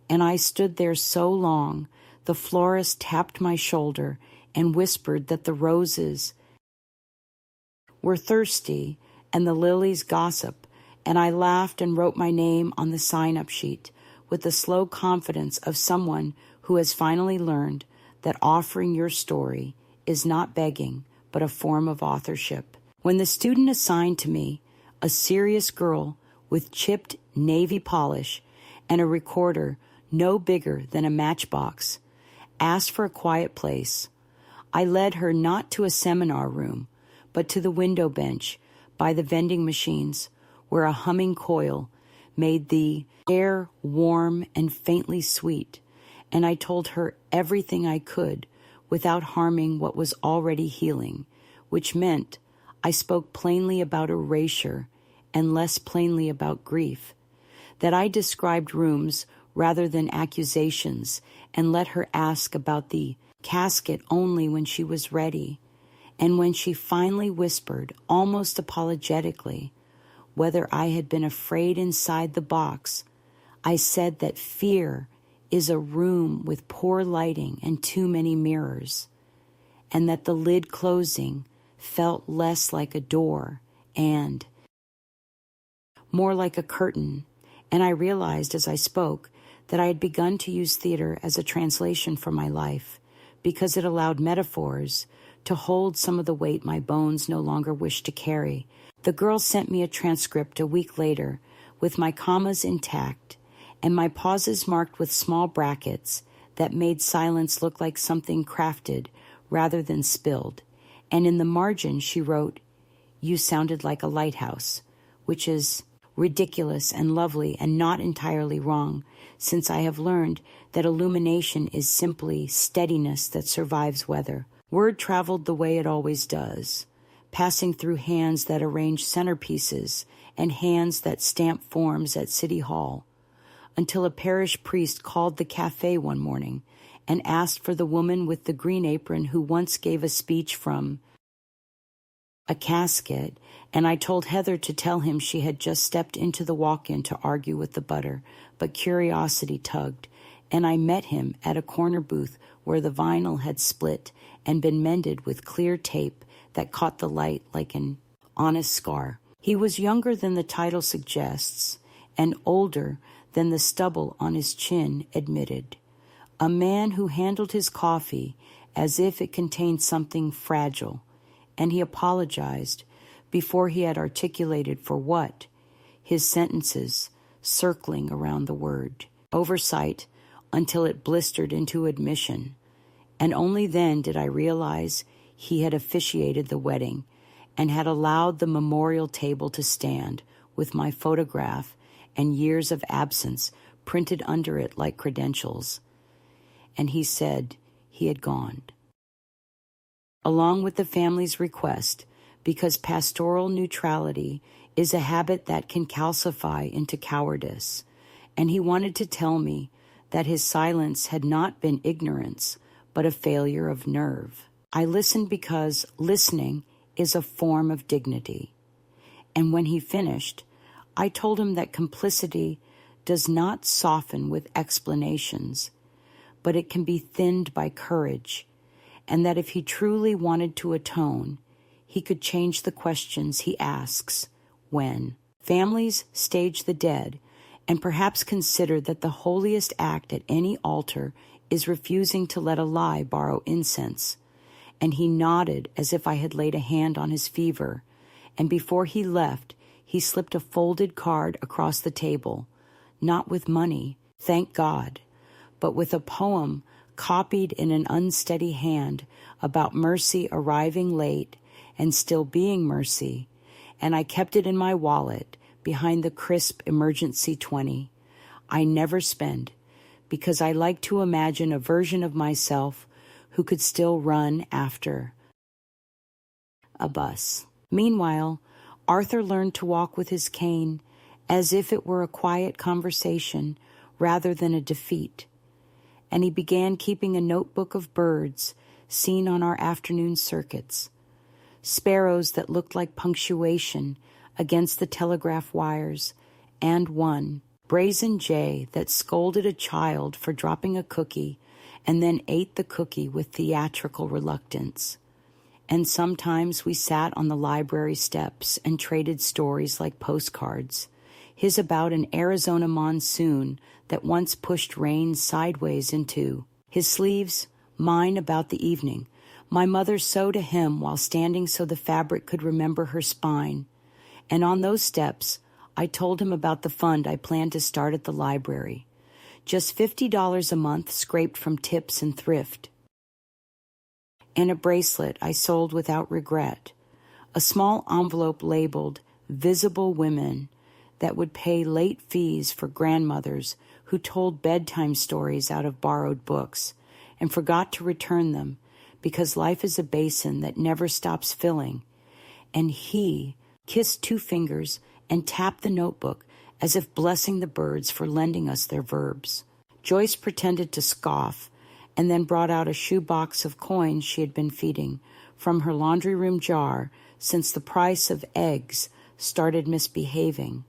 And I stood there so long, the florist tapped my shoulder and whispered that the roses were thirsty and the lilies gossip, and I laughed and wrote my name on the sign-up sheet with the slow confidence of someone who has finally learned that offering your story is not begging, but a form of authorship. When the student assigned to me, a serious girl with chipped navy polish and a recorder no bigger than a matchbox, asked for a quiet place, I led her not to a seminar room, but to the window bench by the vending machines, where a humming coil made the air warm and faintly sweet, and I told her everything I could without harming what was already healing, which meant I spoke plainly about erasure and less plainly about grief, that I described rooms rather than accusations and let her ask about the casket only when she was ready. And when she finally whispered, almost apologetically, whether I had been afraid inside the box, I said that fear is a room with poor lighting and too many mirrors, and that the lid closing felt less like a door and more like a curtain. And I realized as I spoke that I had begun to use theater as a translation for my life, because it allowed metaphors to hold some of the weight my bones no longer wished to carry. The girl sent me a transcript a week later with my commas intact and my pauses marked with small brackets that made silence look like something crafted rather than spilled. And in the margin she wrote, "You sounded like a lighthouse," which is ridiculous and lovely and not entirely wrong, since I have learned that illumination is simply steadiness that survives weather. Word traveled the way it always does, passing through hands that arrange centerpieces and hands that stamp forms at City Hall, until a parish priest called the cafe one morning and asked for the woman with the green apron who once gave a speech from a casket, and I told Heather to tell him she had just stepped into the walk-in to argue with the butter, but curiosity tugged, and I met him at a corner booth where the vinyl had split and been mended with clear tape that caught the light like an honest scar. He was younger than the title suggests, and older than the stubble on his chin admitted. A man who handled his coffee as if it contained something fragile, and he apologized before he had articulated for what, his sentences circling around the word. Oversight until it blistered into admission, and only then did I realize he had officiated the wedding and had allowed the memorial table to stand with my photograph and years of absence printed under it like credentials. And he said he had gone. Along with the family's request, because pastoral neutrality is a habit that can calcify into cowardice, and he wanted to tell me that his silence had not been ignorance, but a failure of nerve. I listened because listening is a form of dignity. And when he finished, I told him that complicity does not soften with explanations, but it can be thinned by courage, and that if he truly wanted to atone, he could change the questions he asks. When families stage the dead and perhaps consider that the holiest act at any altar is refusing to let a lie borrow incense, and he nodded as if I had laid a hand on his fever, and before he left, he slipped a folded card across the table, not with money, thank God, but with a poem copied in an unsteady hand about mercy arriving late and still being mercy, and I kept it in my wallet behind the crisp emergency 20. I never spend, because I like to imagine a version of myself who could still run after a bus. Meanwhile, Arthur learned to walk with his cane as if it were a quiet conversation rather than a defeat, and he began keeping a notebook of birds seen on our afternoon circuits, sparrows that looked like punctuation against the telegraph wires, and one brazen jay that scolded a child for dropping a cookie and then ate the cookie with theatrical reluctance. And sometimes we sat on the library steps and traded stories like postcards, his about an Arizona monsoon that once pushed rain sideways into his sleeves, mine about the evening. My mother sewed a hem while standing so the fabric could remember her spine. And on those steps, I told him about the fund I planned to start at the library. Just $50 a month scraped from tips and thrift. And a bracelet I sold without regret. A small envelope labeled Visible Women that would pay late fees for grandmothers who told bedtime stories out of borrowed books and forgot to return them because life is a basin that never stops filling. And he kissed 2 fingers and tapped the notebook as if blessing the birds for lending us their verbs. Joyce pretended to scoff and then brought out a shoebox of coins she had been feeding from her laundry room jar since the price of eggs started misbehaving,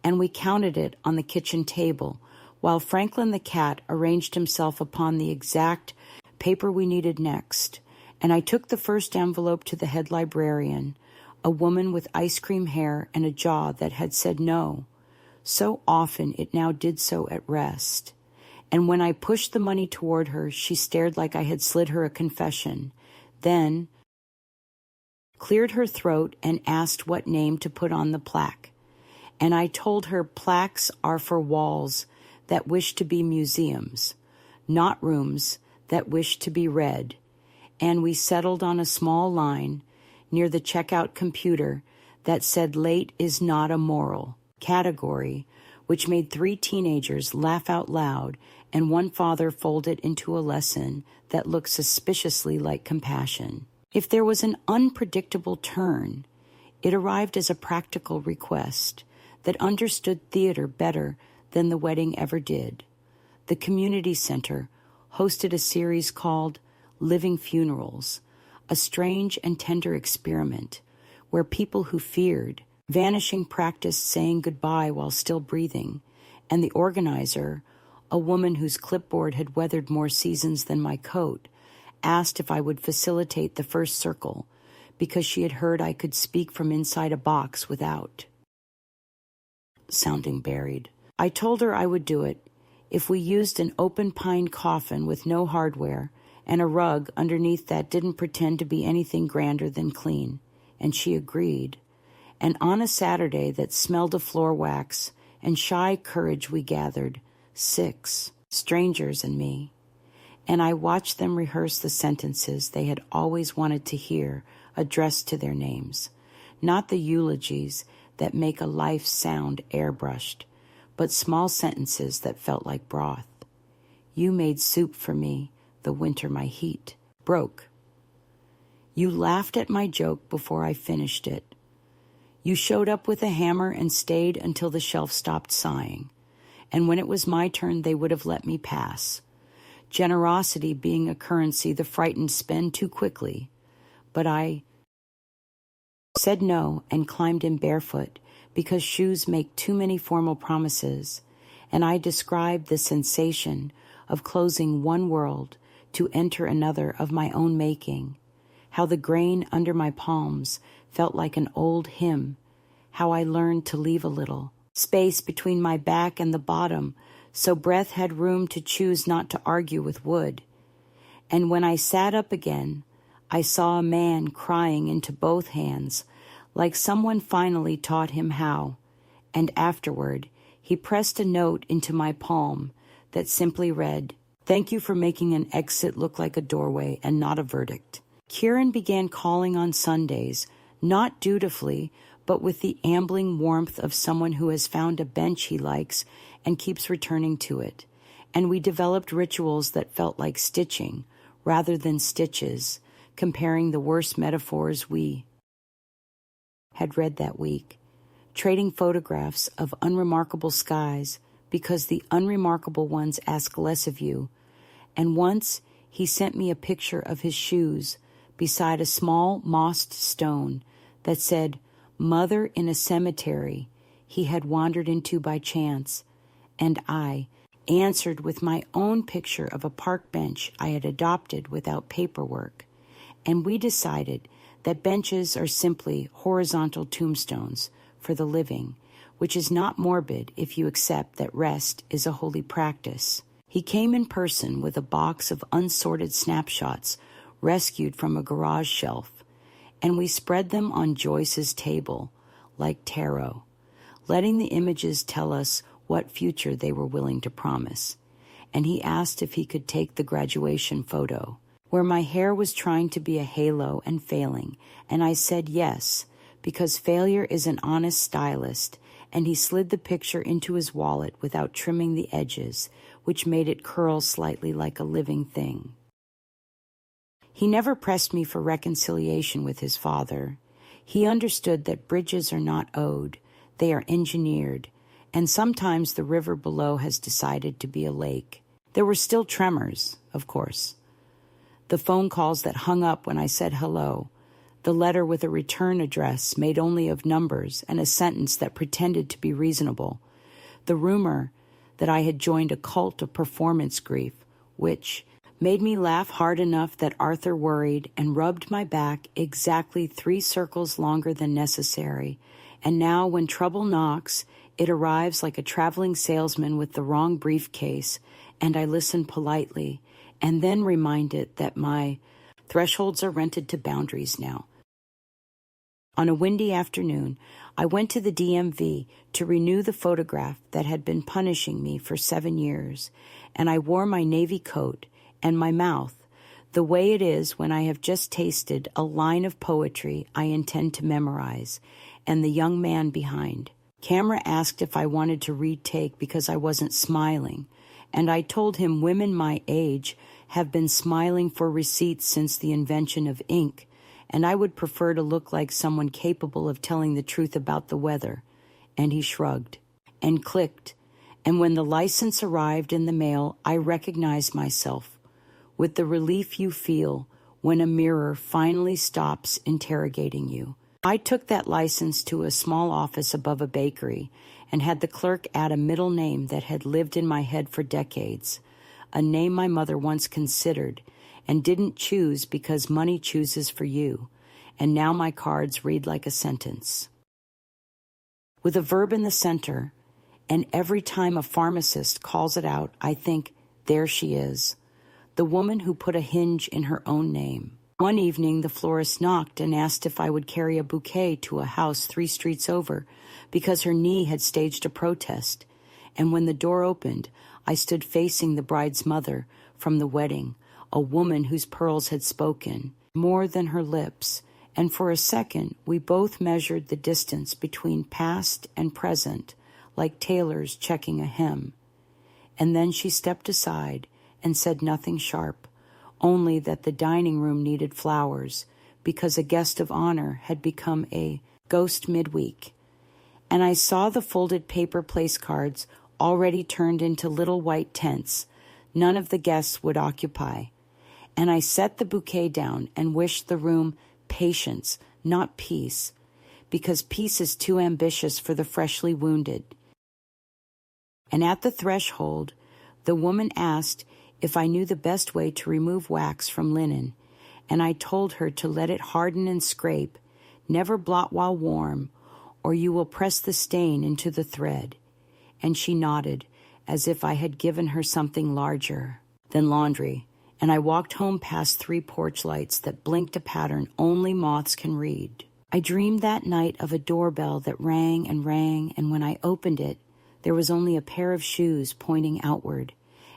and we counted it on the kitchen table while Franklin the cat arranged himself upon the exact paper we needed next, and I took the first envelope to the head librarian, a woman with ice cream hair and a jaw that had said no. So often it now did so at rest. And when I pushed the money toward her, she stared like I had slid her a confession, then cleared her throat and asked what name to put on the plaque. And I told her plaques are for walls that wish to be museums, not rooms that wish to be read. And we settled on a small line near the checkout computer that said late is not a moral category, which made 3 teenagers laugh out loud and one father fold it into a lesson that looked suspiciously like compassion. If there was an unpredictable turn, it arrived as a practical request that understood theater better than the wedding ever did. The community center hosted a series called Living Funerals, a strange and tender experiment where people who feared vanishing practiced saying goodbye while still breathing, and the organizer, a woman whose clipboard had weathered more seasons than my coat, asked if I would facilitate the first circle, because she had heard I could speak from inside a box without sounding buried. I told her I would do it if we used an open pine coffin with no hardware and a rug underneath that didn't pretend to be anything grander than clean, and she agreed. And on a Saturday that smelled of floor wax and shy courage we gathered, 6 strangers and me, and I watched them rehearse the sentences they had always wanted to hear addressed to their names, not the eulogies that make a life sound airbrushed, but small sentences that felt like broth. You made soup for me the winter my heat broke. You laughed at my joke before I finished it. You showed up with a hammer and stayed until the shelf stopped sighing, and when it was my turn they would have let me pass. Generosity being a currency the frightened spend too quickly, but I said no and climbed in barefoot because shoes make too many formal promises, and I described the sensation of closing one world to enter another of my own making, how the grain under my palms felt like an old hymn, how I learned to leave a little space between my back and the bottom so breath had room to choose not to argue with wood. And when I sat up again, I saw a man crying into both hands, like someone finally taught him how, and afterward he pressed a note into my palm that simply read, "Thank you for making an exit look like a doorway and not a verdict." Kieran began calling on Sundays, not dutifully, but with the ambling warmth of someone who has found a bench he likes and keeps returning to it, and we developed rituals that felt like stitching rather than stitches, comparing the worst metaphors we had read that week, trading photographs of unremarkable skies because the unremarkable ones ask less of you, and once he sent me a picture of his shoes beside a small mossed stone that said, "Mother in a cemetery he had wandered into by chance," and I answered with my own picture of a park bench I had adopted without paperwork, and we decided that benches are simply horizontal tombstones for the living, which is not morbid if you accept that rest is a holy practice. He came in person with a box of unsorted snapshots rescued from a garage shelf, and we spread them on Joyce's table like tarot, letting the images tell us what future they were willing to promise. And he asked if he could take the graduation photo, where my hair was trying to be a halo and failing, and I said yes, because failure is an honest stylist, and he slid the picture into his wallet without trimming the edges, which made it curl slightly like a living thing. He never pressed me for reconciliation with his father. He understood that bridges are not owed, they are engineered, and sometimes the river below has decided to be a lake. There were still tremors, of course. The phone calls that hung up when I said hello, the letter with a return address made only of numbers and a sentence that pretended to be reasonable, the rumor that I had joined a cult of performance grief, which made me laugh hard enough that Arthur worried and rubbed my back exactly 3 circles longer than necessary, and now when trouble knocks, it arrives like a traveling salesman with the wrong briefcase, and I listen politely, and then remind it that my thresholds are rented to boundaries now. On a windy afternoon, I went to the DMV to renew the photograph that had been punishing me for 7 years, and I wore my navy coat and my mouth the way it is when I have just tasted a line of poetry I intend to memorize, and the young man behind. Camera asked if I wanted to retake because I wasn't smiling, and I told him women my age have been smiling for receipts since the invention of ink, and I would prefer to look like someone capable of telling the truth about the weather. And he shrugged and clicked, and when the license arrived in the mail, I recognized myself with the relief you feel when a mirror finally stops interrogating you. I took that license to a small office above a bakery and had the clerk add a middle name that had lived in my head for decades, a name my mother once considered and didn't choose because money chooses for you, and now my cards read like a sentence, with a verb in the center, and every time a pharmacist calls it out, I think, there she is, the woman who put a hinge in her own name. One evening, the florist knocked and asked if I would carry a bouquet to a house 3 streets over, because her knee had staged a protest, and when the door opened, I stood facing the bride's mother from the wedding, a woman whose pearls had spoken more than her lips, and for a second we both measured the distance between past and present, like tailors checking a hem. And then she stepped aside and said nothing sharp, only that the dining room needed flowers, because a guest of honor had become a ghost midweek. And I saw the folded paper place cards already turned into little white tents none of the guests would occupy. And I set the bouquet down and wished the room patience, not peace, because peace is too ambitious for the freshly wounded. And at the threshold, the woman asked if I knew the best way to remove wax from linen, and I told her to let it harden and scrape, never blot while warm, or you will press the stain into the thread. And she nodded, as if I had given her something larger than laundry, and I walked home past 3 porch lights that blinked a pattern only moths can read. I dreamed that night of a doorbell that rang, and when I opened it, there was only a pair of shoes pointing outward,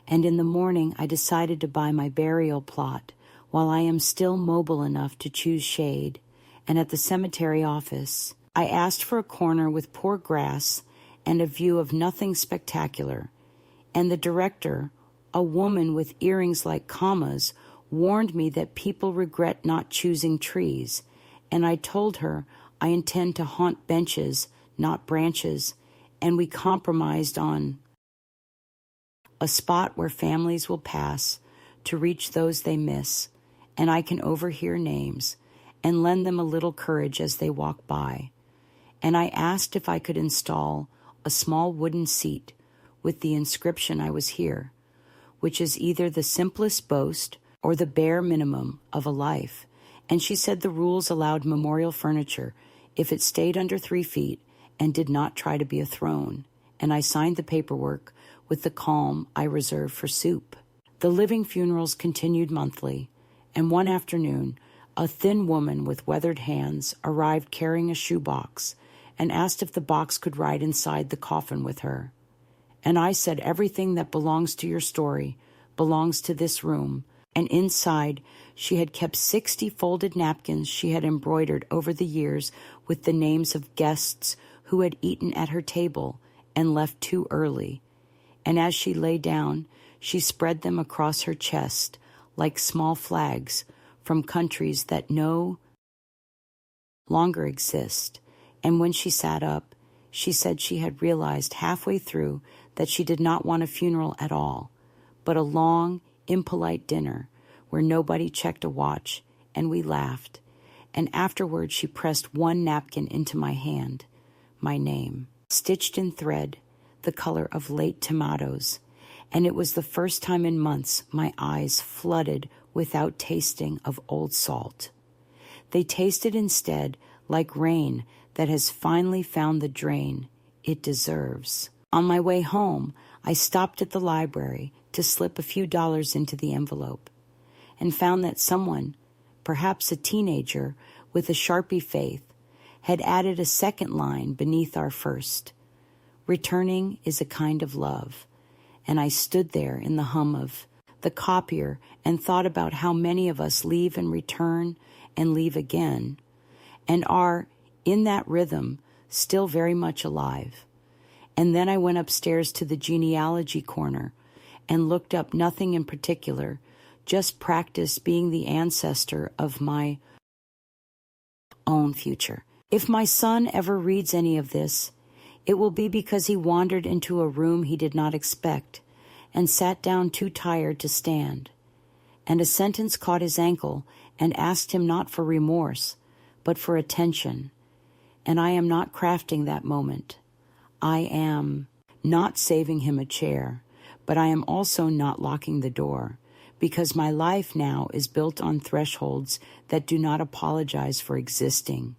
and in the morning I decided to buy my burial plot while I am still mobile enough to choose shade, and at the cemetery office, I asked for a corner with poor grass and a view of nothing spectacular, and the director, a woman with earrings like commas, warned me that people regret not choosing trees, and I told her I intend to haunt benches, not branches, and we compromised on a spot where families will pass to reach those they miss, and I can overhear names and lend them a little courage as they walk by. And I asked if I could install a small wooden seat with the inscription I was here, which is either the simplest boast or the bare minimum of a life. And she said the rules allowed memorial furniture if it stayed under 3 feet and did not try to be a throne. And I signed the paperwork with the calm I reserve for soup. The living funerals continued monthly, and one afternoon, a thin woman with weathered hands arrived carrying a shoebox and asked if the box could ride inside the coffin with her. And I said everything that belongs to your story belongs to this room, and inside she had kept 60 folded napkins she had embroidered over the years with the names of guests who had eaten at her table and left too early. And as she lay down, she spread them across her chest like small flags from countries that no longer exist. And when she sat up, she said she had realized halfway through that she did not want a funeral at all, but a long, impolite dinner where nobody checked a watch, and we laughed. And afterward she pressed one napkin into my hand, my name, stitched in thread, the color of late tomatoes, and it was the first time in months my eyes flooded without tasting of old salt. They tasted instead like rain that has finally found the drain it deserves. On my way home, I stopped at the library to slip a few dollars into the envelope and found that someone, perhaps a teenager with a Sharpie faith, had added a second line beneath our first. Returning is a kind of love. And I stood there in the hum of the copier and thought about how many of us leave and return and leave again and are, in that rhythm, still very much alive. And then I went upstairs to the genealogy corner and looked up nothing in particular, just practiced being the ancestor of my own future. If my son ever reads any of this, it will be because he wandered into a room he did not expect and sat down too tired to stand, and a sentence caught his ankle and asked him not for remorse, but for attention. And I am not crafting that moment. I am not saving him a chair, but I am also not locking the door, because my life now is built on thresholds that do not apologize for existing.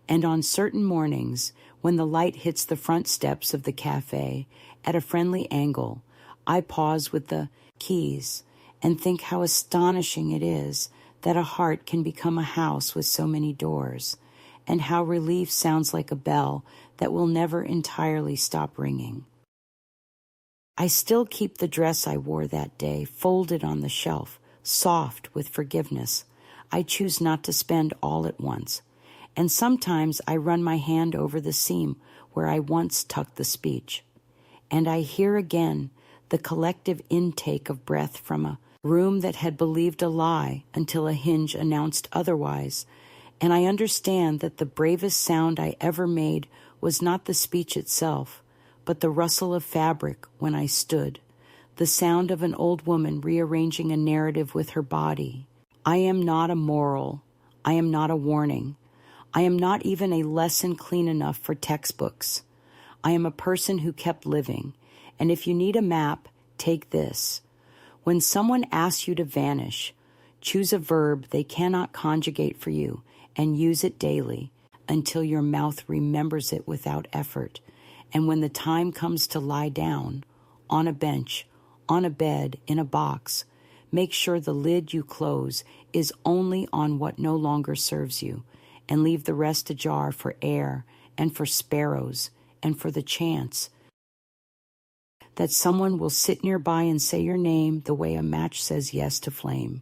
And on certain mornings, when the light hits the front steps of the cafe at a friendly angle, I pause with the keys and think how astonishing it is that a heart can become a house with so many doors, and how relief sounds like a bell that will never entirely stop ringing. I still keep the dress I wore that day folded on the shelf, soft with forgiveness. I choose not to spend all at once, and sometimes I run my hand over the seam where I once tucked the speech. And I hear again the collective intake of breath from a room that had believed a lie until a hinge announced otherwise, and I understand that the bravest sound I ever made was not the speech itself, but the rustle of fabric when I stood, the sound of an old woman rearranging a narrative with her body. I am not a moral. I am not a warning. I am not even a lesson clean enough for textbooks. I am a person who kept living, and if you need a map, take this. When someone asks you to vanish, choose a verb they cannot conjugate for you and use it daily until your mouth remembers it without effort. And when the time comes to lie down, on a bench, on a bed, in a box, make sure the lid you close is only on what no longer serves you, and leave the rest ajar for air and for sparrows and for the chance that someone will sit nearby and say your name the way a match says yes to flame.